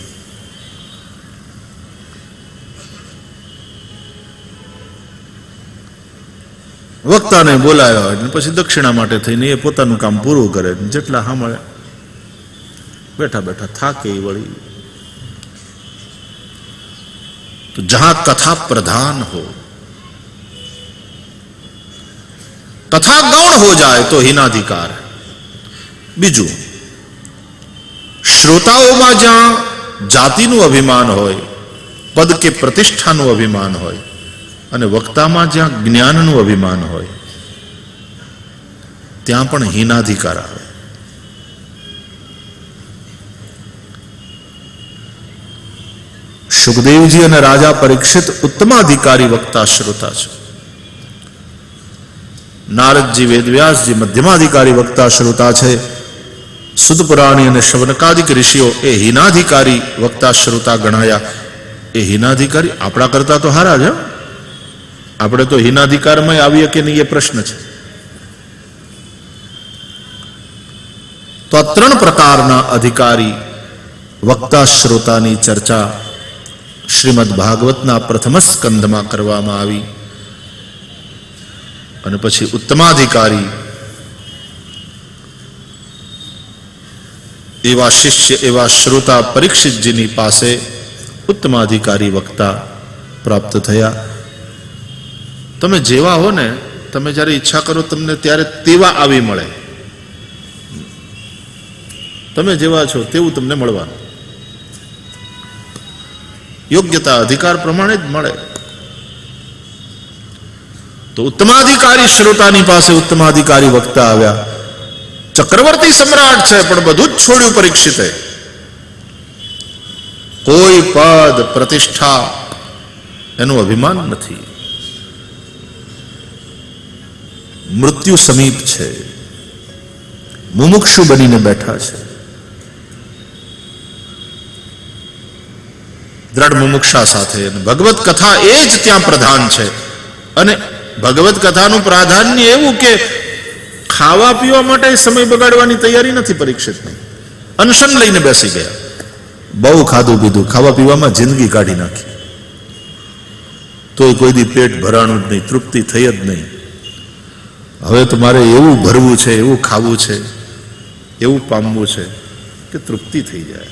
વક્તાને બોલાયો એટલે પછી દક્ષિણા માટે થઈને એ પોતાનું કામ પૂરું કરે. જેટલા સાંભળે બેઠા બેઠા થાકે વળી. તો જહાં કથા પ્રધાન हो, कथा गौण हो जाए तो हीनाधिकार. बीजू, श्रोताओं ज्यां जातिનું અભિમાન હોય, પદ કે પ્રતિષ્ઠાનું અભિમાન હોય, અને વક્તામાં જ્યાં જ્ઞાનનું અભિમાન હોય ત્યાં પણ હીનાધિકાર આવે. સુખદેવજી અને રાજા પરીક્ષિત ઉત્તમાધિકારી વક્તા શ્રોતા છે. નારદજી વેદવ્યાસજી મધ્યમાધિકારી વક્તા શ્રોતા છે. સુદ પુરાણી અને શવનકાદિક ઋષિઓ એ હીનાધિકારી વક્તા શ્રોતા ગણાયા. એ હીનાધિકારી આપણા કરતા તો હારા છે. આપણે તો હીનાધિકારમાં આવીએ કે નહીં એ પ્રશ્ન છે. તો આ 3 પ્રકારના અધિકારી વક્તા શ્રોતાની ચર્ચા શ્રીમદ ભાગવતના પ્રથમ સ્કંધમાં કરવામાં આવી. અને પછી ઉત્તમાધિકારી એવા શિષ્ય એવા શ્રોતા પરીક્ષિતજીની પાસે ઉત્તમાધિકારી વક્તા પ્રાપ્ત થયા. તમે જેવા હો ને, તમે જ્યારે ઈચ્છા કરો તમને ત્યારે તેવા આવી મળે. તમે જેવા છો તેવું તમને મળવાનું. યોગ્યતા અધિકાર પ્રમાણે જ મળે. તો ઉત્તમાધિકારી શ્રોતાની પાસે ઉત્તમાધિકારી વક્તા આવ્યા. ચક્રવર્તી સમ્રાટ છે પણ બધું જ છોડ્યું પરીક્ષિતે. કોઈ પદ પ્રતિષ્ઠા એનું અભિમાન નથી. મૃત્યુ સમીપ છે, મુમુક્ષુ બનીને બેઠા છે. દ્રઢ મુમુક્ષા સાથે ભગવત કથા એ જ ત્યાં પ્રધાન છે. અને ભગવત કથાનું પ્રાધાન્ય એવું કે ખાવા પીવા માટે સમય બગાડવાની તૈયારી નથી પરીક્ષિતની. અનશન લઈને બેસી ગયા. બહુ ખાધું પીધું, ખાવા પીવામાં જિંદગી કાઢી નાખી, તોય કોઈ દી પેટ ભરાણું જ નહીં, તૃપ્તિ થઈ જ નહીં. હવે તો મારે એવું ભરવું છે, એવું ખાવું છે, એવું પામવું છે કે તૃપ્તિ થઈ જાય,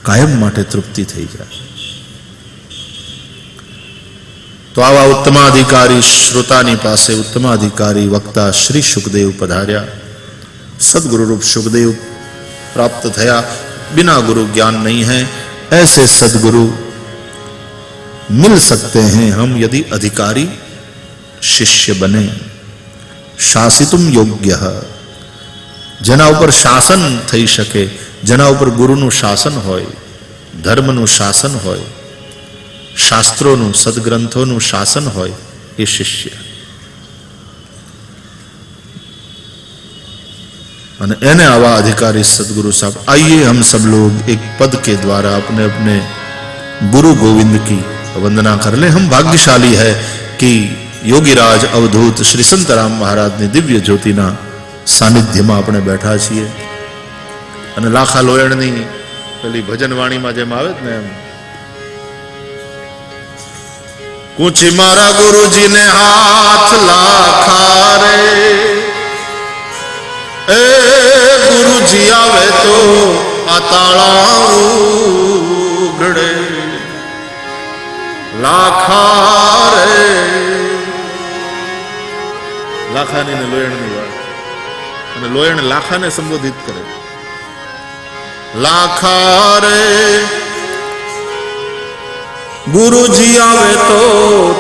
કાયમ માટે તૃપ્તિ થઈ જાય. તો આવા ઉત્તમાધિકારી શ્રોતાની પાસે ઉત્તમાધિકારી વક્તા શ્રી સુખદેવ પધાર્યા. सदगुरु रूप सुखदेव प्राप्त थया. बिना गुरु ज्ञान नहीं है, ऐसे सदगुरु मिल सकते हैं हम यदि अधिकारी शिष्य बने. शासितुम योग्य, જેના ઉપર શાસન થઈ શકે, જેના ઉપર ગુરુનું શાસન હોય, ધર્મનું શાસન હોય, શાસ્ત્રોનું સદગ્રંથોનું શાસન હોય, એ શિષ્ય. અને એને આવા अधिकारी सदगुरु साहब. आइए हम सब लोग एक पद के द्वारा अपने अपने गुरु गोविंद की वंदना कर ले. हम भाग्यशाली है कि योगीराज अवधूत श्री संतराम महाराज ने दिव्य ज्योतिना सानिध्यમાં આપણે બેઠા છીએ. અને લાખા લોયણની પેલી ભજન વાણીમાં જેમ આવે ને એમ કૂચી મારા ગુરુજીને હાથ લાખા રે, એ ગુરુજી આવે તો આ તાળા ઉઘડે, લાખા રે. લાખાની ને લોયણની વાત, અને લોયણ લાખાને સંબોધિત કરે, લાખા રે ગુરુજી આવે તો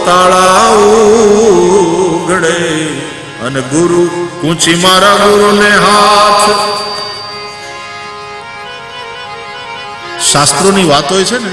તાળા ઉઘડે, અને ગુરુ કૂંચી મારા ગુરુને હાથ. શાસ્ત્રોની વાત હોય છે ને